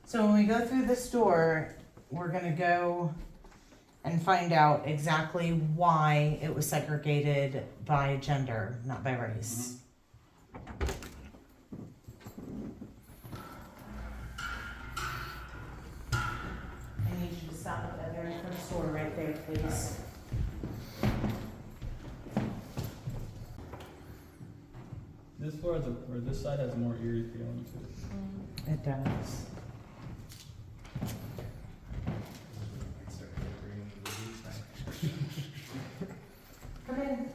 So when we go through this door, we're gonna go and find out exactly why it was segregated by gender, not by race. very first door right there, please. This floor has or this side has a more eerie feeling to it. It does. Come in.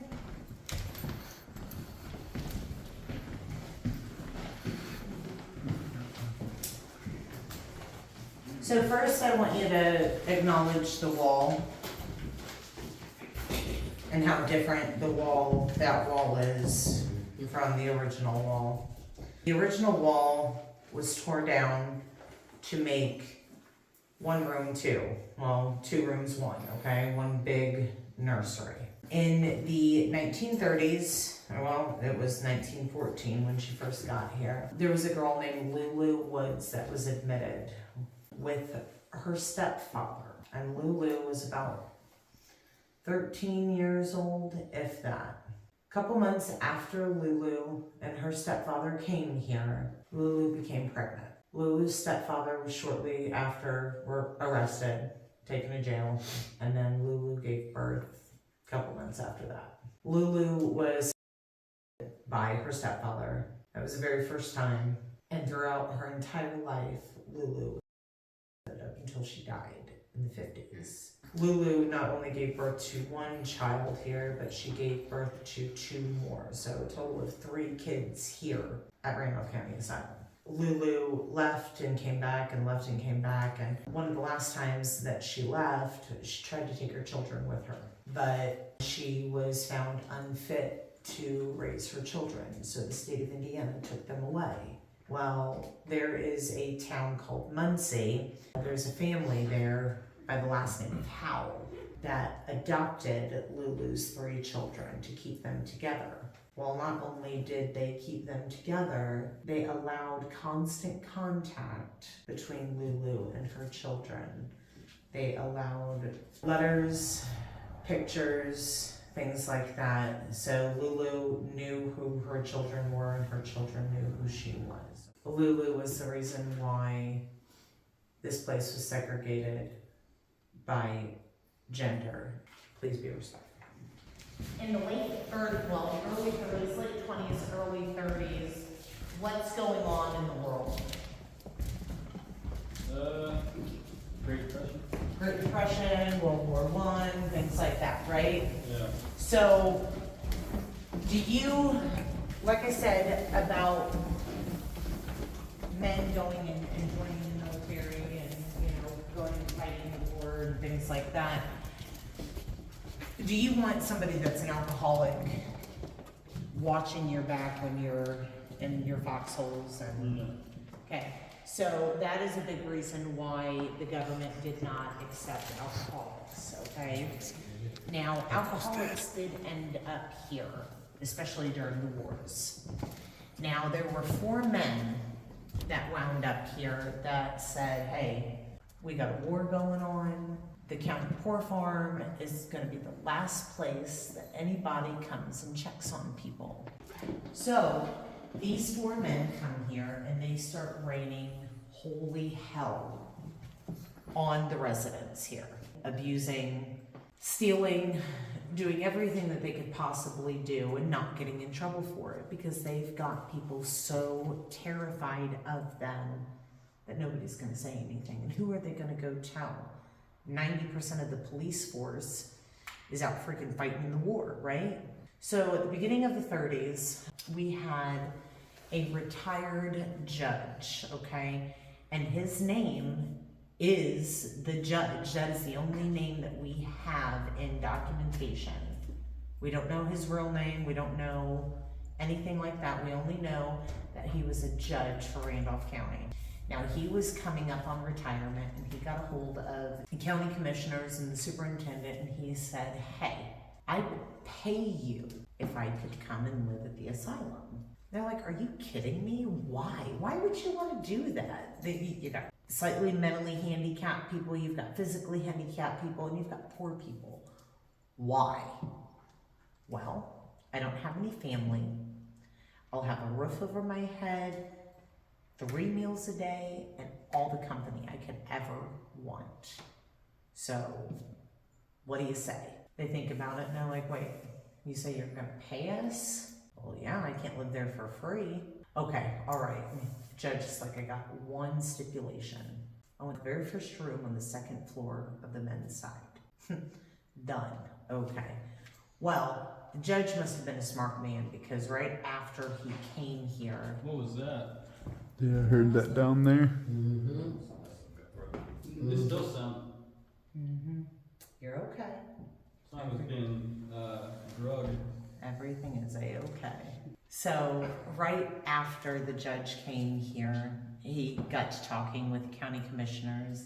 So first I want you to acknowledge the wall and how different that wall is from the original wall. The original wall was torn down to make one room two. Well, two rooms one, okay? One big nursery. In the 1930s, well, it was 1914 when she first got here, there was a girl named Lulu Woods that was admitted with her stepfather. And Lulu was about 13 years old, if that. A couple months after Lulu and her stepfather came here, Lulu became pregnant. Lulu's stepfather was shortly after arrested, taken to jail, and then Lulu gave birth a couple months after that. Lulu was by her stepfather. That was the very first time. And throughout her entire life, Lulu up until she died in the 50s. Lulu not only gave birth to one child here, but she gave birth to two more. So a total of 3 kids here at Randolph County Asylum. Lulu left and came back and left and came back. And one of the last times that she left, she tried to take her children with her. But she was found unfit to raise her children. So the state of Indiana took them away. Well, there is a town called Mose. There's a family there by the last name of Howell that adopted Lulu's 3 children to keep them together. Well, not only did they keep them together, they allowed constant contact between Lulu and her children. They allowed letters, pictures, things like that. So Lulu knew who her children were and her children knew who she was. Lulu was the reason why this place was segregated by gender. Please be respectful. In the early 30s, late 20s, early 30s, what's going on in the world? Great Depression. Great Depression, World War I, things like that, right? Yeah. So, do you, like I said, about men going and joining the military and, going and fighting the war and things like that, do you want somebody that's an alcoholic watching your back when you're in your foxholes and, okay. So that is a big reason why the government did not accept alcoholics, okay? Now, alcoholics did end up here, especially during the wars. Now, there were 4 men that wound up here that said, hey, we got a war going on. The county Poor Farm is gonna be the last place that anybody comes and checks on people. So, these 4 men come here and they start raining holy hell on the residents here. Abusing, stealing, doing everything that they could possibly do and not getting in trouble for it because they've got people so terrified of them that nobody's gonna say anything. And who are they gonna go tell? 90% of the police force is out freaking fighting the war, right? So at the beginning of the 30s, we had a retired judge, okay? And his name is the judge. That is the only name that we have in documentation. We don't know his real name. We don't know anything like that. We only know that he was a judge for Randolph County. Now, he was coming up on retirement and he got a hold of the county commissioners and the superintendent and he said, hey, I would pay you if I could come and live at the asylum. They're like, are you kidding me? Why? Why would you want to do that? You got slightly mentally handicapped people, you've got physically handicapped people, and you've got poor people. Why? Well, I don't have any family. I'll have a roof over my head, 3 meals a day, and all the company I could ever want. So, what do you say? They think about it and they're like, wait, you say you're gonna pay us? Well, yeah, I can't live there for free. Okay, all right. Judge is like, I got one stipulation. I want the very first room on the second floor of the men's side. Done. Okay. Well, the judge must have been a smart man because right after he came here, What was that? Yeah, I heard that down there. It still sounds. you're okay. It's not like it's being drugged. Everything is a-okay. So right after the judge came here, he got to talking with county commissioners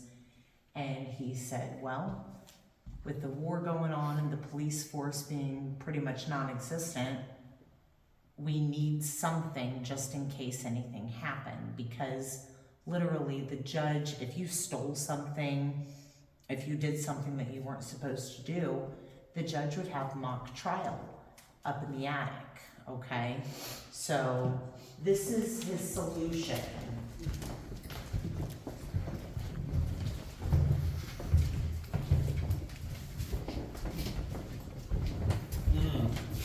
and he said, well, with the war going on and the police force being pretty much non-existent, we need something just in case anything happened, because literally the judge, if you stole something, if you did something that you weren't supposed to do, the judge would have mock trial up in the attic, okay? So this is his solution.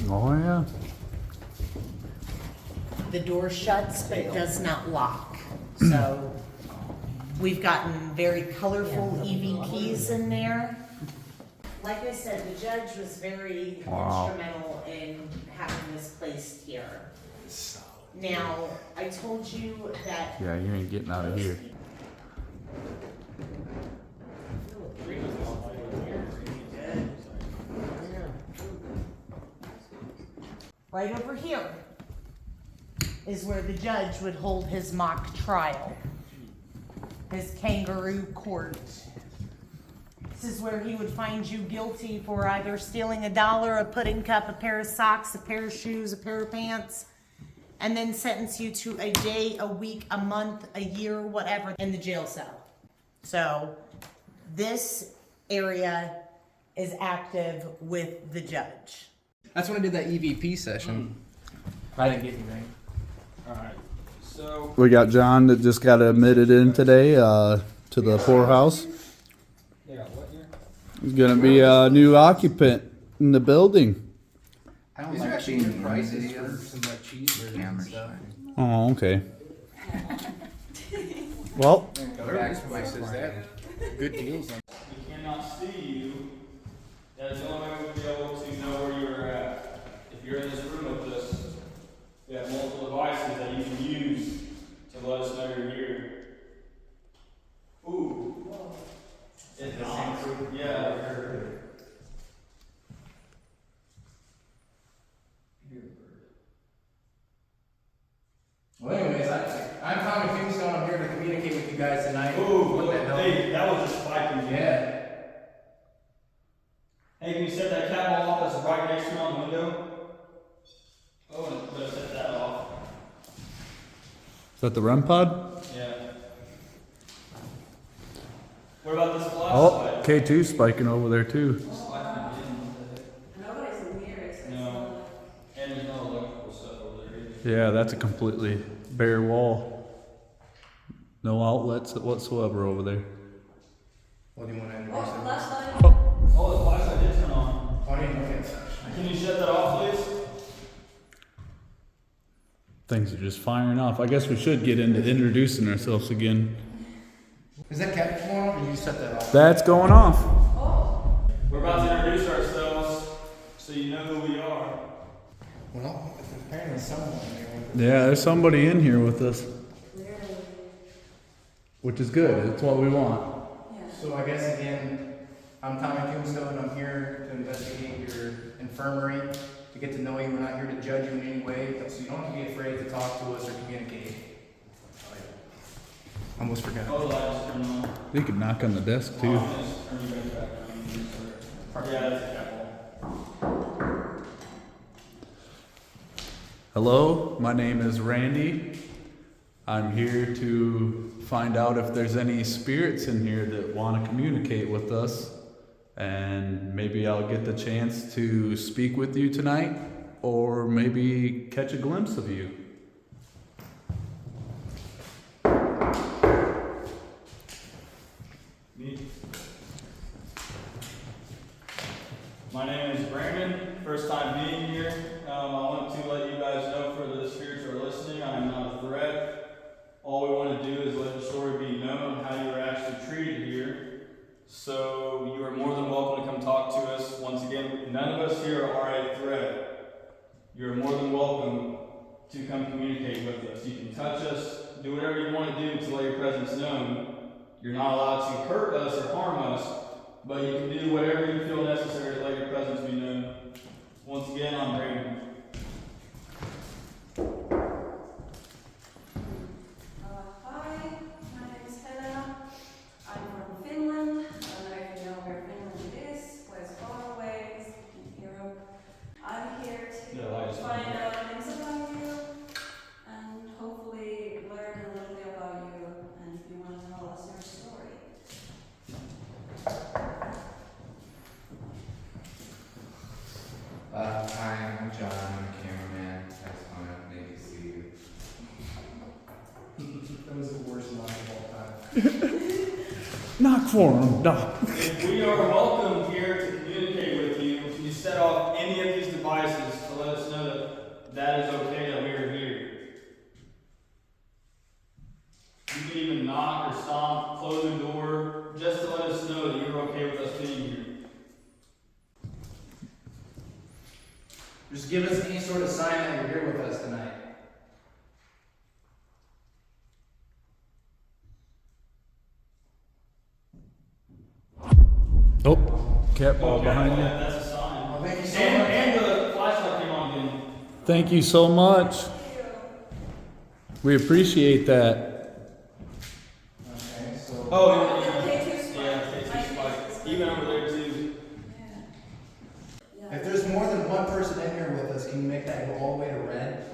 Oh yeah. The door shuts, but it does not lock. So we've gotten very colorful EVPs in there. Like I said, the judge was very instrumental in having this placed here. Now, I told you that Yeah, you ain't getting out of here. right over here is where the judge would hold his mock trial, his kangaroo court. This is where he would find you guilty for either stealing $1, a pudding cup, a pair of socks, a pair of shoes, a pair of pants, and then sentence you to a day, a week, a month, a year, whatever, in the jail cell. So this area is active with the judge. That's when I did that EVP session. I didn't get anything. Alright, so. We got John that just got admitted in today to the poorhouse. They got what here? He's gonna be a new occupant in the building. I don't These are like actually seeing good prices for videos. some like cheeseburgers and stuff. Oh, okay. Well, Everybody's place says that. Good deals on. We cannot see you. That is the only way we'll be able to know where you're at. If you're in this room with us, we have multiple devices that you can use to let us know you're here. Ooh. It's not. Yeah. Well, anyways, I'm Tommy Tombstone. I'm here to communicate with you guys tonight. Ooh, What the hell? hey, that was just spiking. Yeah. Hey, can you set that cat ball off that's right next to you on the window? Oh, and better set that off. is that the REM pod? Yeah. What about this Oh, flashlight? K2 spiking over there too. Nobody's in here except No. And there's no electrical stuff over there either. Yeah, that's a completely bare wall. No outlets whatsoever over there. What do you want to Oh, introduce? flashlight. Oh, the flashlight did turn on. Oh, I didn't know that. Can you shut that off, please? Things are just firing off. I guess we should get into introducing ourselves again. Is that cat going on or did you set that off? That's going off. We're about to introduce ourselves so you know who we are. Well, apparently someone in there. Yeah, there's somebody in here with us. Which is good. It's what we want. So I guess again, I'm Tommy Tombstone. I'm here to investigate your infirmary, to get to know you. We're not here to judge you in any way, so you don't have to be afraid to talk to us or communicate. Almost forgot. Oh, the light just turned on. You could knock on the desk Oh, too. I'm gonna just turn you guys back on. Yeah, that's a cat ball. Hello, my name is Randy. I'm here to find out if there's any spirits in here that want to communicate with us. And maybe I'll get the chance to speak with you tonight, or maybe catch a glimpse of you. Me? My name is Brandon. First time being here. I want to let you guys know for the spirits who are listening, I am not a threat. All we want to do is let the story be known how you were actually treated here. So you are more than welcome to come talk to us. Once again, none of us here are a threat. You are more than welcome to come communicate with us. You can touch us, do whatever you want to do to let your presence known. You're not allowed to hurt us or harm us, but you can do whatever you feel necessary to let your presence be known. Once again, I'm Brandon. Hi, my name is Helena. I'm from Finland. I don't know if you know where Finland is, but it's far away, it's in Europe. I'm here to find out things about you and hopefully learn a little bit about you, and if you want to tell us your story. Hi, I'm John. I'm a cameraman. I just want to see you. That was the worst knock of all time. Knock for him, knock. If we are welcome here to communicate with you, if you set off any of these devices to let us know that that is okay, that we are here. You can even knock or stomp, close the door, just to let us know that you're okay with us being here. Just give us any sort of sign that you're here with us tonight. Oh, cat ball behind you. That's a sign. Well, thank you so And, much. and the flashlight came on again. Thank you so much. We appreciate that. Okay, so. Oh, K2 spike. yeah, K2 spike. Even over there too. Yeah. If there's more than one person in here with us, can you make that go all the way to red?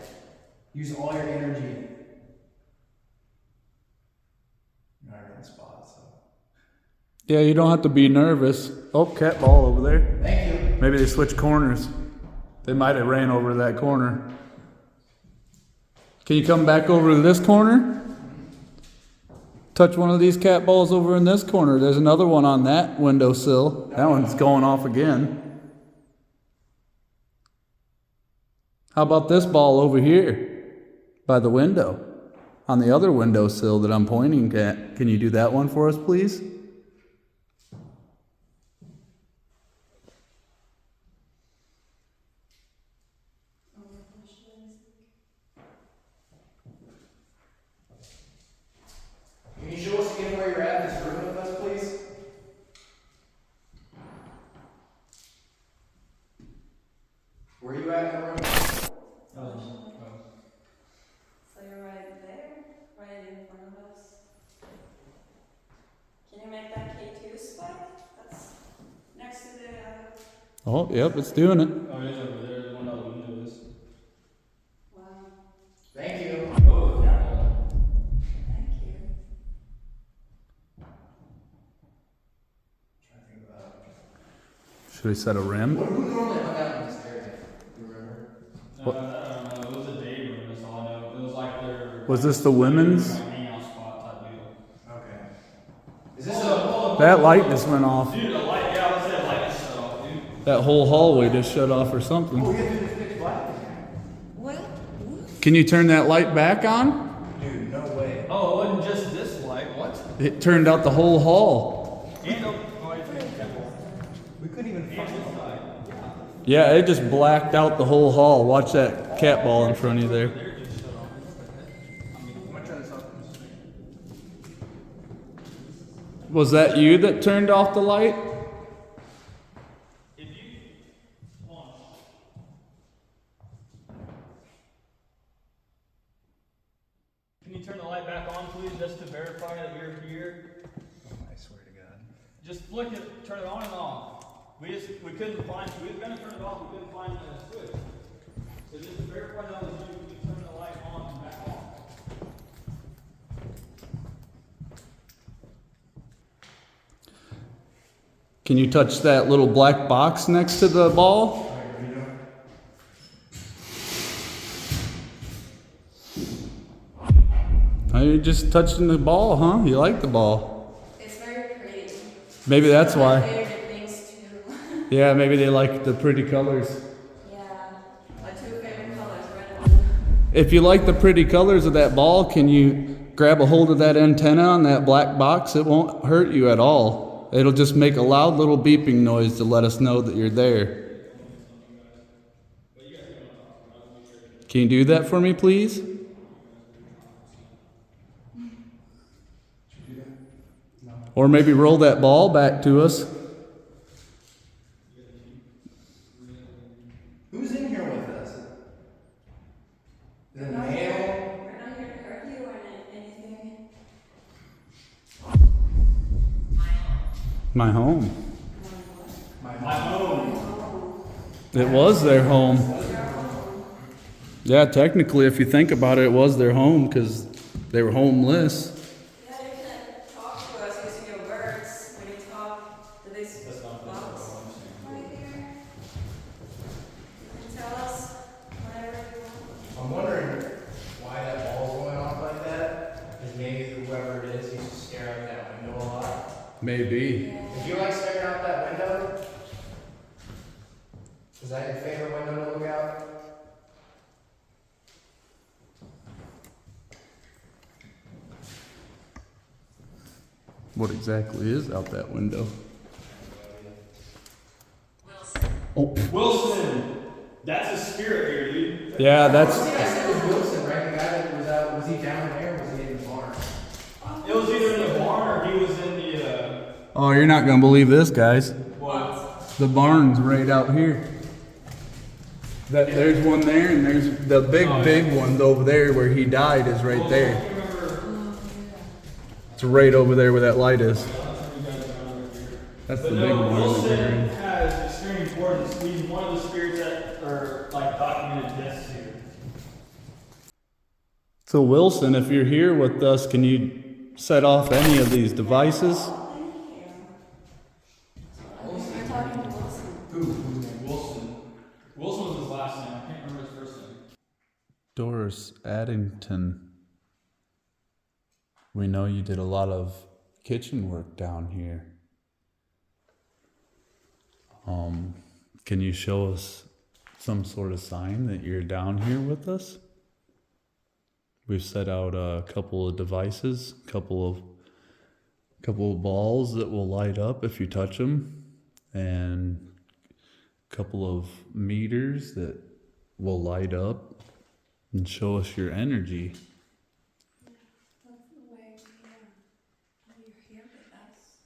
Use all your energy. You're not on the spot, so. Yeah, you don't have to be nervous. Oh, cat ball over there. Thank you. Maybe they switched corners. They might have ran over that corner. Can you come back over to this corner? Touch one of these cat balls over in this corner. There's another one on that windowsill. That one's going off again. How about this ball over here by the window? On the other windowsill that I'm pointing at. Can you do that one for us, please? Can you show us again where you're at in this room with us, please? Where are you at in the room? So you're right there, right in front of us. Can you make that K2 spike? That's next to the Oh, yep, it's doing it. Oh, it is over there. The one out the window is. wow. Thank you. Oh, yeah. Thank you. Trying to think about. Should we set a rim? Who normally hung out in this area? Do you remember? I don't know. It was a day room, that's all I know. It was like their. Was this the women's? Like hangout spot type deal. Okay. Is this a. That light just went off. Dude, the light, yeah, I was saying the light just shut off, dude. That whole hallway just shut off or Oh, something. we have to do this pitch black in here. What? Can you turn that light back on? Dude, no way. Oh, it wasn't just this light. What? It turned out the whole hall. And oh, wait, careful. We couldn't even And find this it. side. Yeah, it just blacked out the whole hall. Watch that cat ball in front of you there. There just shut off. I'm gonna turn this off. Was that you that turned off the light? If you, hold on. Can you turn the light back on, please, just to verify that you're here? I swear to God. Just flick it, turn it on and off. We couldn't find, we were gonna turn it off, we couldn't find the switch. So just to verify that was you, you turn the light on and back on. Can you touch that little black box next to the ball? Oh, you're just touching the ball, huh? You like the ball. It's very pretty. Maybe that's One of my why. favorite things too. Yeah, maybe they like the pretty colors. Yeah, my two favorite colors, red and blue. If you like the pretty colors of that ball, can you grab a hold of that antenna on that black box? It won't hurt you at all. It'll just make a loud little beeping noise to let us know that you're there. Can you do that for me, please? Or maybe roll that ball back to us. Who's in here with us? Is it male? We're not here to hurt you or anything. My home. My My home. It was their home. Yeah, technically, if you think about it, it was their home because they were homeless. Yeah, you can talk to us using your words when you talk to this box right here. You can tell us whatever you want. I'm wondering why that ball's going off like that. Is maybe whoever it is, he's just staring out that window a lot. Maybe. If you like staring out that window, is that your favorite window to look out? What exactly is out that window? Oh, Wilson! That's a spirit here, dude. yeah, that's. See, I said it was Wilson, right? The guy that was out, was he down there or was he in the barn? It was either in the barn or he was in the, Oh, you're not gonna believe this, guys. what? The barn's right out here. There's one there, and there's the big ones over there where he died is right there. It's right over there where that light is. That's the But big no, one. Wilson has extreme importance. He's one of the spirits that are like documented deaths here. So Wilson, if you're here with us, can you set off any of these devices? Thank you. You're talking to Wilson. Wilson. Wilson was his last name. I can't remember his first name. Doris Addington. We know you did a lot of kitchen work down here. Can you show us some sort of sign that you're down here with us? We've set out a couple of devices, couple of balls that will light up if you touch them, and a couple of meters that will light up and show us your energy. That's the way you're here with us.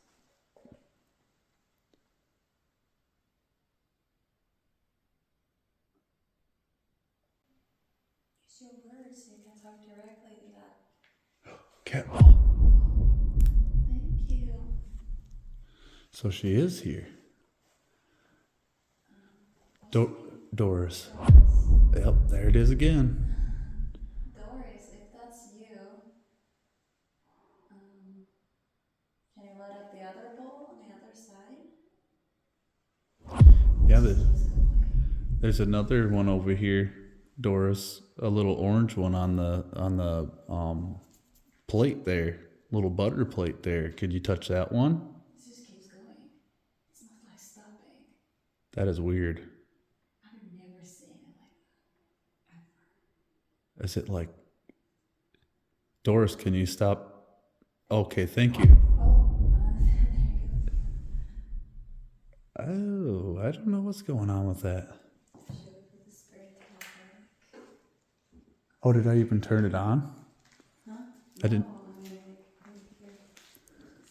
Use your words so you can talk directly to that. Cat ball. Thank you. So she is here. Doris. Yep, there it is again. Doris, if that's you, can you light up the other bowl on the other side? Yeah, there's another one over here, Doris. A little orange one on the plate there, little butter plate there. Could you touch that one? It just keeps going. It's not like stopping. That is weird. I've never seen it like that. Ever. Is it like, Doris, can you stop? Okay, thank you. There you Oh, I don't know what's going on with that. go. Show it for the spirit to help her. Oh, did I even turn it on? Huh? I didn't. No, I mean,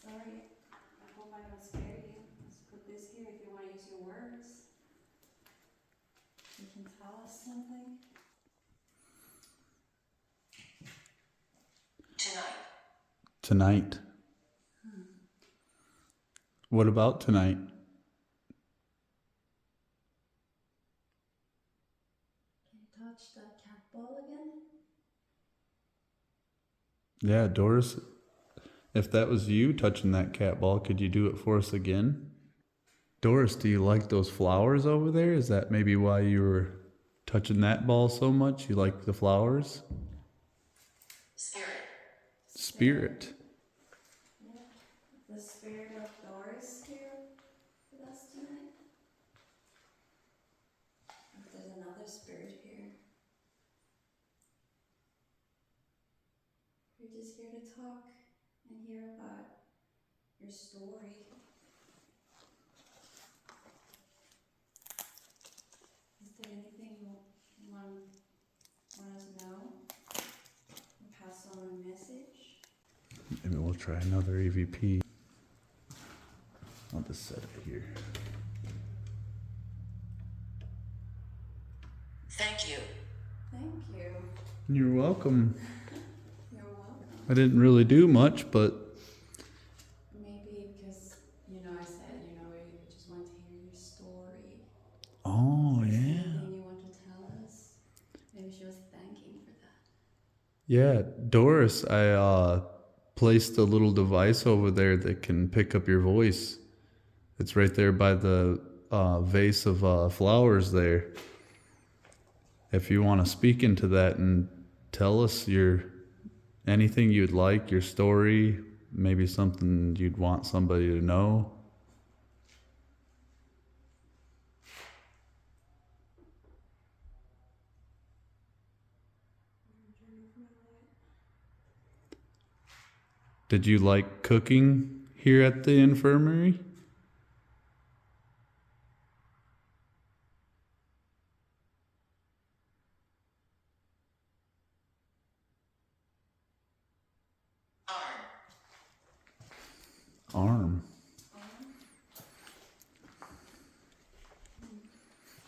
sorry. I hope I don't scare you. Let's put this here if you want to use your words. You can tell us something. Tonight. What about tonight? Can you touch that cat ball again? Yeah, Doris, if that was you touching that cat ball, could you do it for us again? Doris, do you like those flowers over there? Is that maybe why you were touching that ball so much? You like the flowers? Spirit. Yeah. The spirit of Doris here with us tonight. spirit here. We're just here to talk and hear about your story. Is there anything you want us to know? Or pass on a message? Maybe we'll try another EVP. I'll just set it here. Thank you. Thank you. You're welcome. You're welcome. I didn't really do much, but Maybe because, I said, we just want to hear your story. oh Is there yeah. anything you want to tell us? Maybe she was thanking for that. Yeah, Doris, I placed a little device over there that can pick up your voice. It's right there by the vase of flowers there. If you want to speak into that and tell us anything you'd like, your story, maybe something you'd want somebody to know. Did you like cooking here at the infirmary? Arm.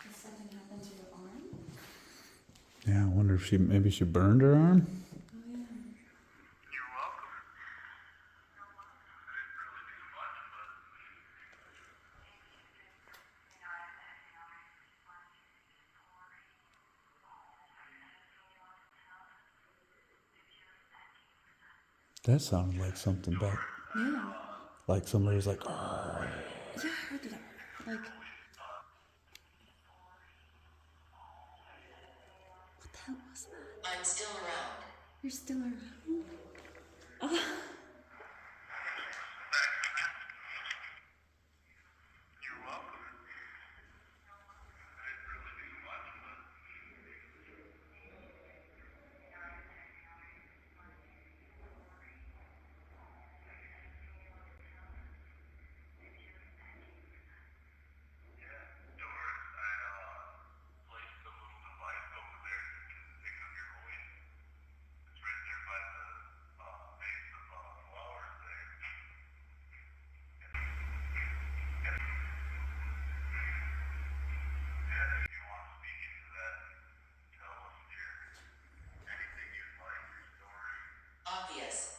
Did something happen to your arm? Yeah, I wonder if maybe she burned her arm? Oh, yeah. That sounded like something back. Yeah. Like somebody was like, "Arr." Yeah, I heard that. Like, what the hell was that? I'm still around. You're still around? Obvious.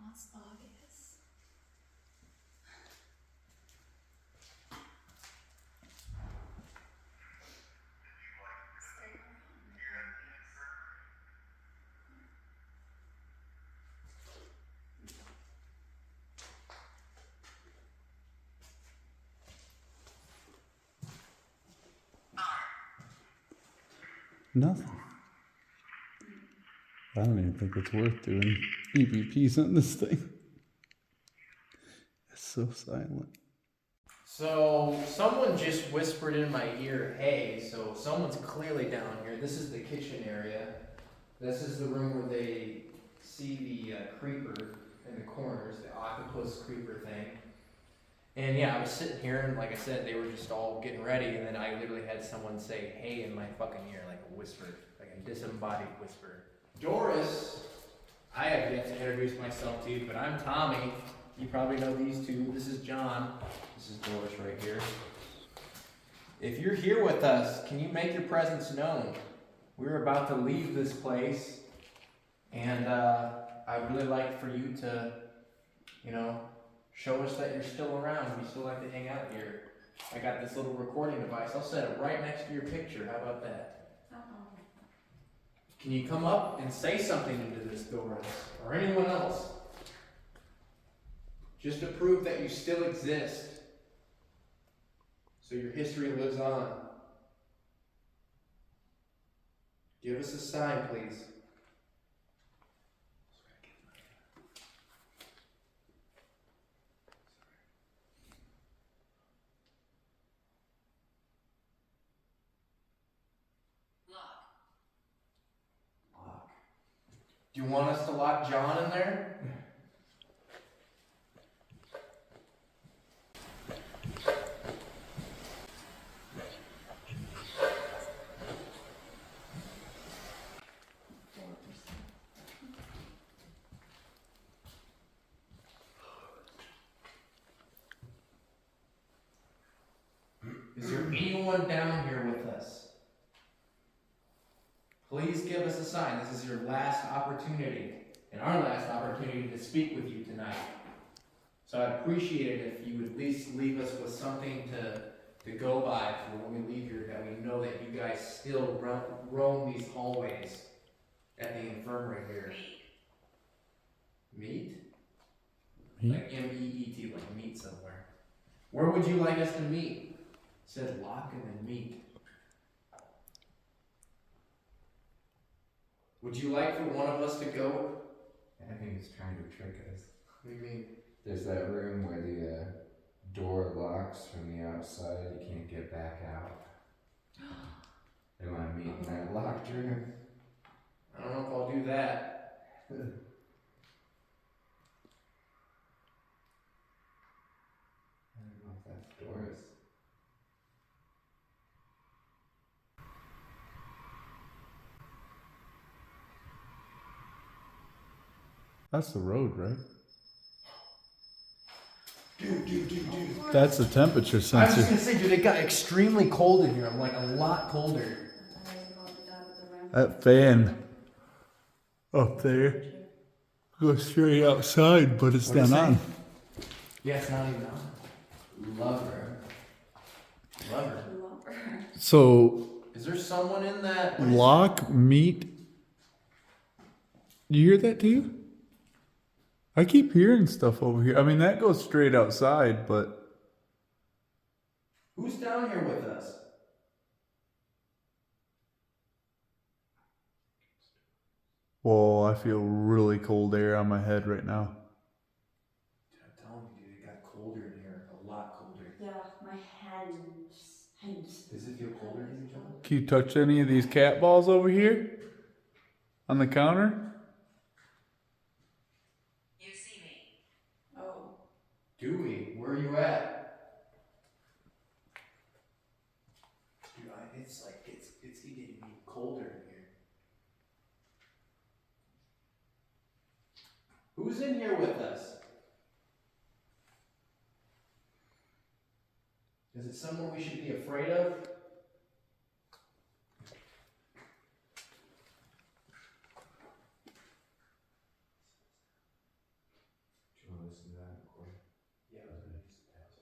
What's obvious? Nothing. I don't even think it's worth doing EVPs on this thing. It's so silent. So someone just whispered in my ear, hey, so someone's clearly down here. This is the kitchen area. This is the room where they see the creeper in the corners, the octopus creeper thing. And yeah, I was sitting here and like I said, they were just all getting ready and then I literally had someone say, hey, in my fucking ear, like a whisper, like a disembodied whisper. Doris, I have yet to introduce myself to you, but I'm Tommy. You probably know these two. This is John. This is Doris right here. If you're here with us, can you make your presence known? We're about to leave this place, and I'd really like for you to, show us that you're still around. We still like to hang out here. I got this little recording device. I'll set it right next to your picture. How about that? Can you come up and say something into this, Doris, or anyone else? Just to prove that you still exist. So your history lives on. Give us a sign, please. Do you want us to lock John in there? Is there anyone down here with us? Please give us a sign. This is your last opportunity, and our last opportunity to speak with you tonight. So I'd appreciate it if you would at least leave us with something to go by for when we leave here, that we know that you guys still roam these hallways at the infirmary here. Meet? Meet? Like M-E-E-T, like meet somewhere. Where would you like us to meet? It says lock and then meet. Would you like for one of us to go? I think he's trying to trick us. What do you mean? There's that room where the door locks from the outside. You can't get back out. They want to meet in that locked room. I don't know if I'll do that. I don't know if that's Doris. That's the road, right? Dude. That's the temperature I was sensor. just gonna say, dude, it got extremely cold in here. I'm like a lot colder. That fan up there goes straight outside, but it's What'd not it on. say? Yeah, it's not even on. Lover. So Is there someone in that? What is lock, meet. Do you hear that too? I keep hearing stuff over here. I mean, that goes straight outside, but Who's down here with us? whoa, I feel really cold air on my head right now. Dude, I'm telling you, dude, it got colder in here. A lot colder. Yeah, my hands. Does it feel colder in here, John? Can you touch any of these cat balls over here on the counter? You see me. Oh. Dewey, where are you at? Dude, it's like, it's getting colder in here. Who's in here with us? Is it someone we should be afraid of? Do you want to listen to that recording? Yeah, I was gonna use the pause.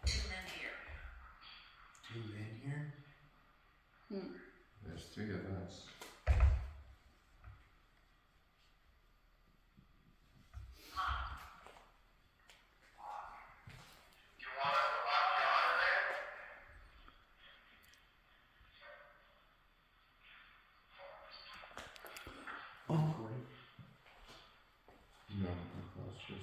Two men here. Two men here? There's three of us. Oh, No, I'm close.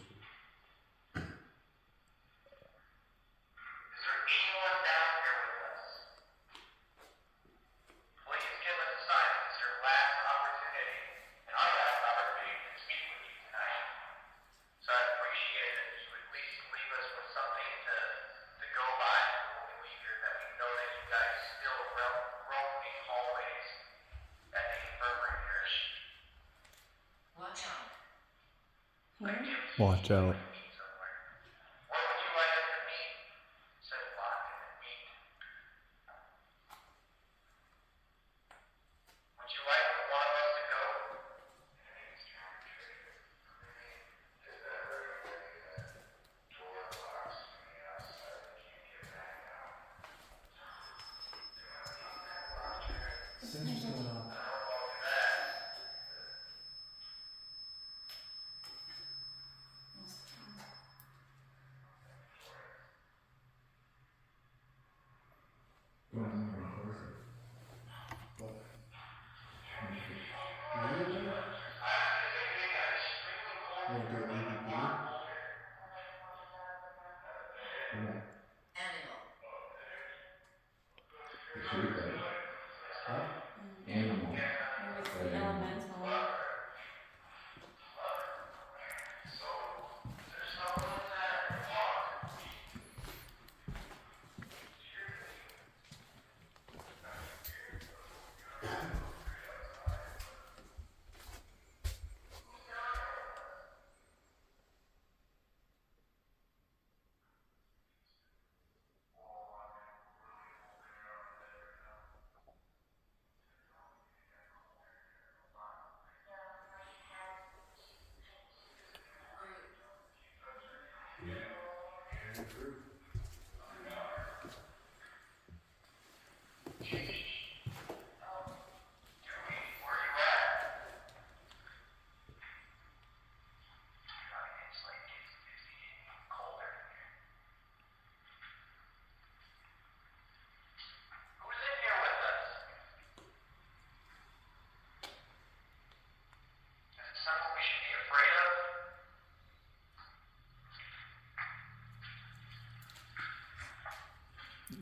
Watch out. watch out. Sensors going off. an EVP? What? Animal. The creeper. Huh? Animal. Maybe it's the elemental.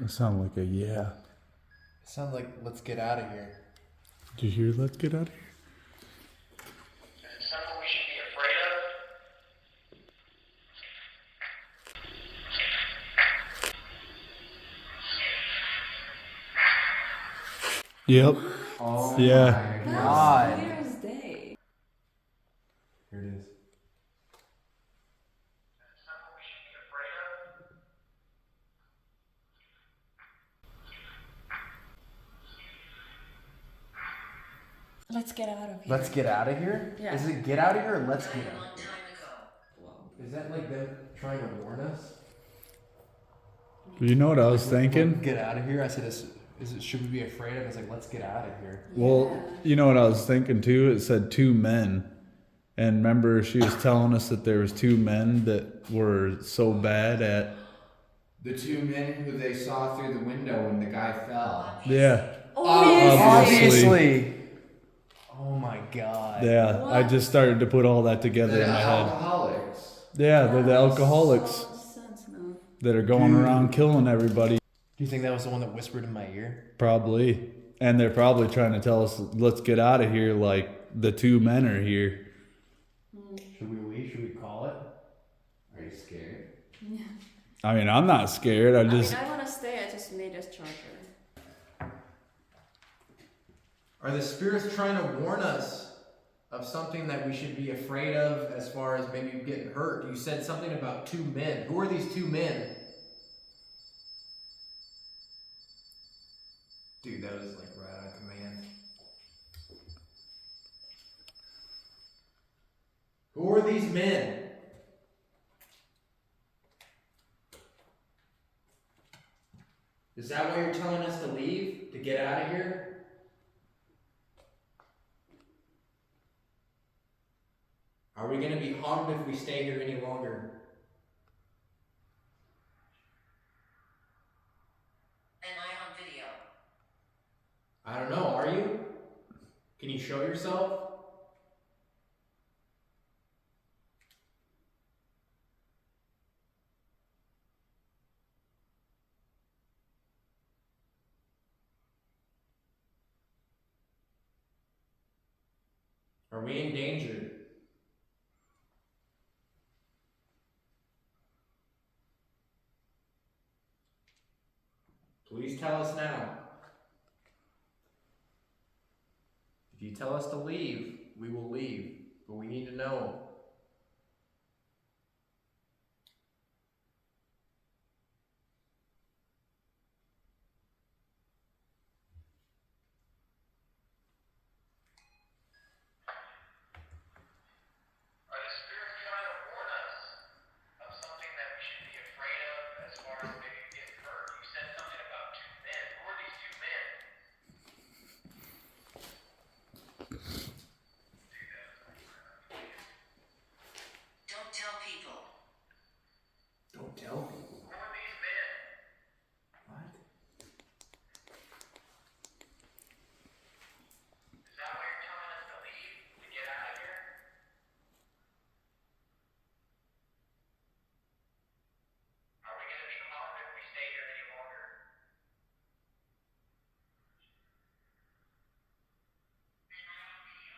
It sounded like a yeah. It sounds like let's get out of here. Did you hear let's get out of here? Is it something we should be afraid Yep. Oh Yeah. my God. Clear as day. Here it is. Let's get out of here. Let's get out of here? Yeah. Is it get out of here or let's Died get a long out? time ago. Whoa. Is that like them trying to warn us? You know what I was thinking? Get out of here? I said, is it, should we be afraid of it? It's like, let's get out of here. Well, you know what I was thinking too? It said two men. And remember she was telling us that there was two men that were so bad at The two men who they saw through the window when the guy fell. yeah. Obviously. Oh my God. Yeah. I just started to put all that together The in my head. alcoholics. Yeah, they're the alcoholics So sense now. that are going around killing everybody. Do you think that was the one that whispered in my ear? Probably. And they're probably trying to tell us, let's get out of here like the two men are here. Should we leave? Should we call it? Are you scared? I mean, I'm not scared. I just, I want to stay. I just need this charger. Are the spirits trying to warn us of something that we should be afraid of as far as maybe getting hurt? You said something about two men. Who are these two men? Dude, that was like right on command. Who are these men? Is that why you're telling us to leave? To get out of here? Are we going to be harmed if we stay here any longer? Am I on video? I don't know, are you? Can you show yourself? Are we in danger? Please tell us now. If you tell us to leave, we will leave. But we need to know. Are the spirits trying to warn us of something that we should be afraid of as far as maybe getting hurt? You said something about two men. Who are these two men? Don't tell people. Don't tell people. Who are these men? What? Is that why you're telling us to leave? To get out of here?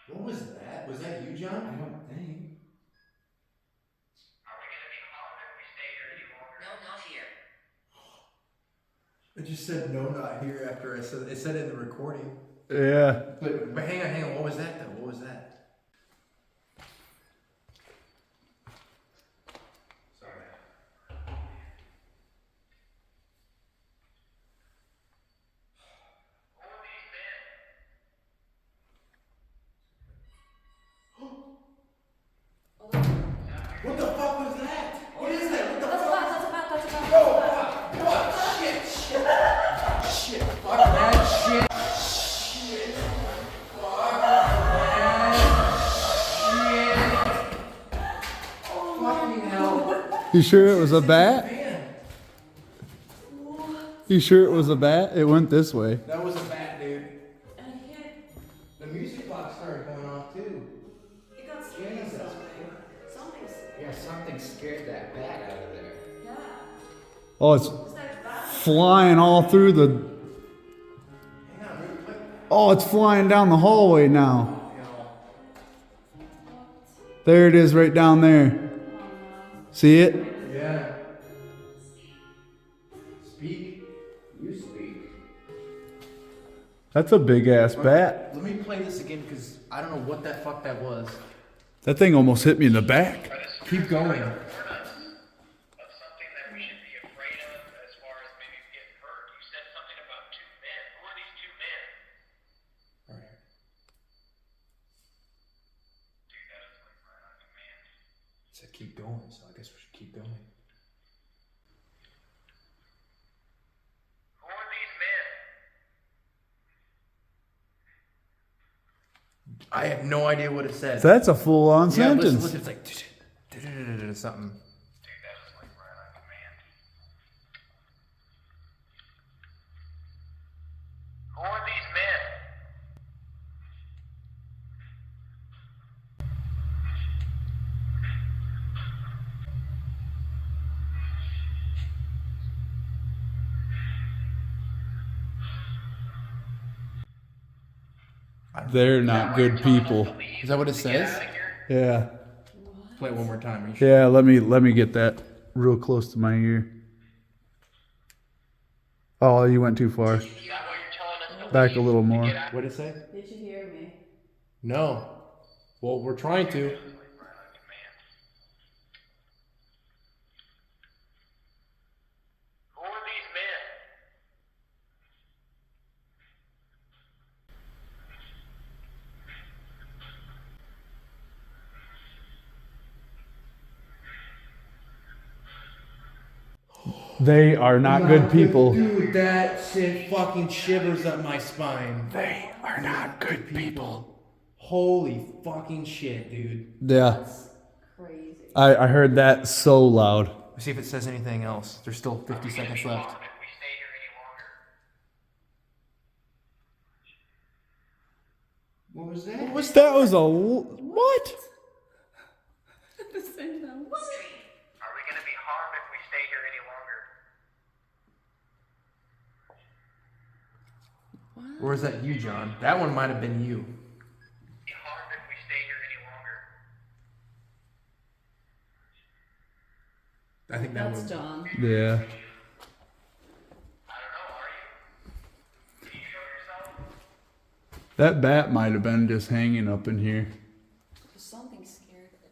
What was that? Was that you, John? I don't think. Are we gonna be harmed if we stay here any longer? No, not here. I just said no, not here after I said it. Said it in the recording. Yeah. But hang on. What was that though? What was that? Sorry. Who are these men? What the fuck was that? What is that? What the That's a fuck? bat, that's a bat, that's a bat. Oh, fuck! Shit! Fuck that shit! Shit! Fuck that shit! Fucking hell! You sure it was a bat? Man, You sure it was a bat? It went this way. that was a bat, dude. And it hit, The music box started going off too. it got scared of Jesus. something. Something's, Yeah, something scared that bat out of there. yeah. Oh, it's Is that bat? flying all through the. Hang on, dude. What? Oh, it's flying down the hallway now. Hell. There it is, right down there. See it? Yeah. Speak. You speak. That's a big ass bat. Let me play this again because I don't know what the fuck that was. That thing almost hit me in the back. Keep going. Of something that we should be afraid of as far as maybe getting hurt. You said something about two men. Who are these two men? Alright. Dude, that is like right on command. It said keep going, so I guess we should keep going. Who are these men? I have no idea what it said. That's a full on Yeah, listen, sentence. listen, it's like something. Dude, that is like right on command. Who are these men? They're not good people. Is that what it says? Yeah. Play it one more time. Are you sure? Yeah, let me get that real close to my ear. Oh, you went too far. Is that what you're telling us to Back a little more. What did it say? Did you hear me? No. Well, we're trying to. right on command? Who are these men? They are not good people. Dude, that shit fucking shivers up my spine. They are not good people. Holy fucking shit, dude. Yeah. That's crazy. I heard that so loud. Let's see if it says anything else. There's still 50 seconds left. If we stay here any longer. What was that? That was a what? At the same time. What? Are we going to be harmed if we stay here any longer? Or is that you, John? That one might have been you. Be harmed if we stay here any longer. I think that That's one. John. Yeah. I don't know, are you? Can you show yourself? That bat might have been just hanging up in here. Something scared it.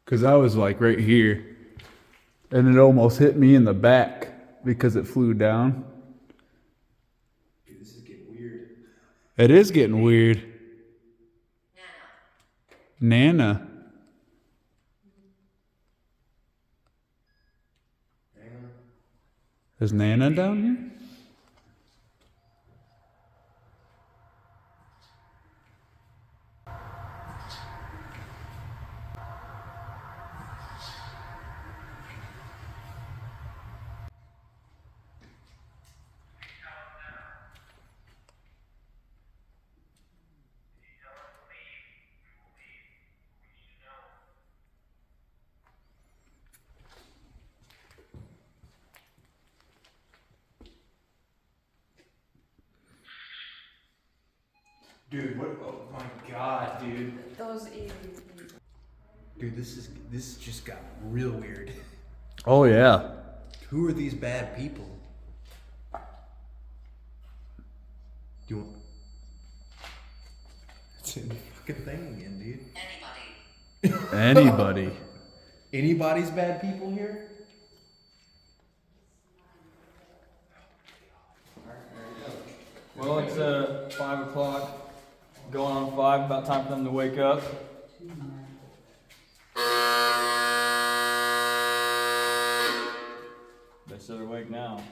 Because I was like right here. And it almost hit me in the back because it flew down. Dude, this is getting weird. It is getting weird. Nana. Nana. Hang on. Is Nana down here? Dude, what? Oh my god, dude. Those Dude, this just got real weird. Oh yeah. Who are these bad people? Do you want? It's in the fucking thing again, dude. Anybody. Anybody's bad people here? Well, it's 5 o'clock, going on 5, about time for them to wake up. They still awake now.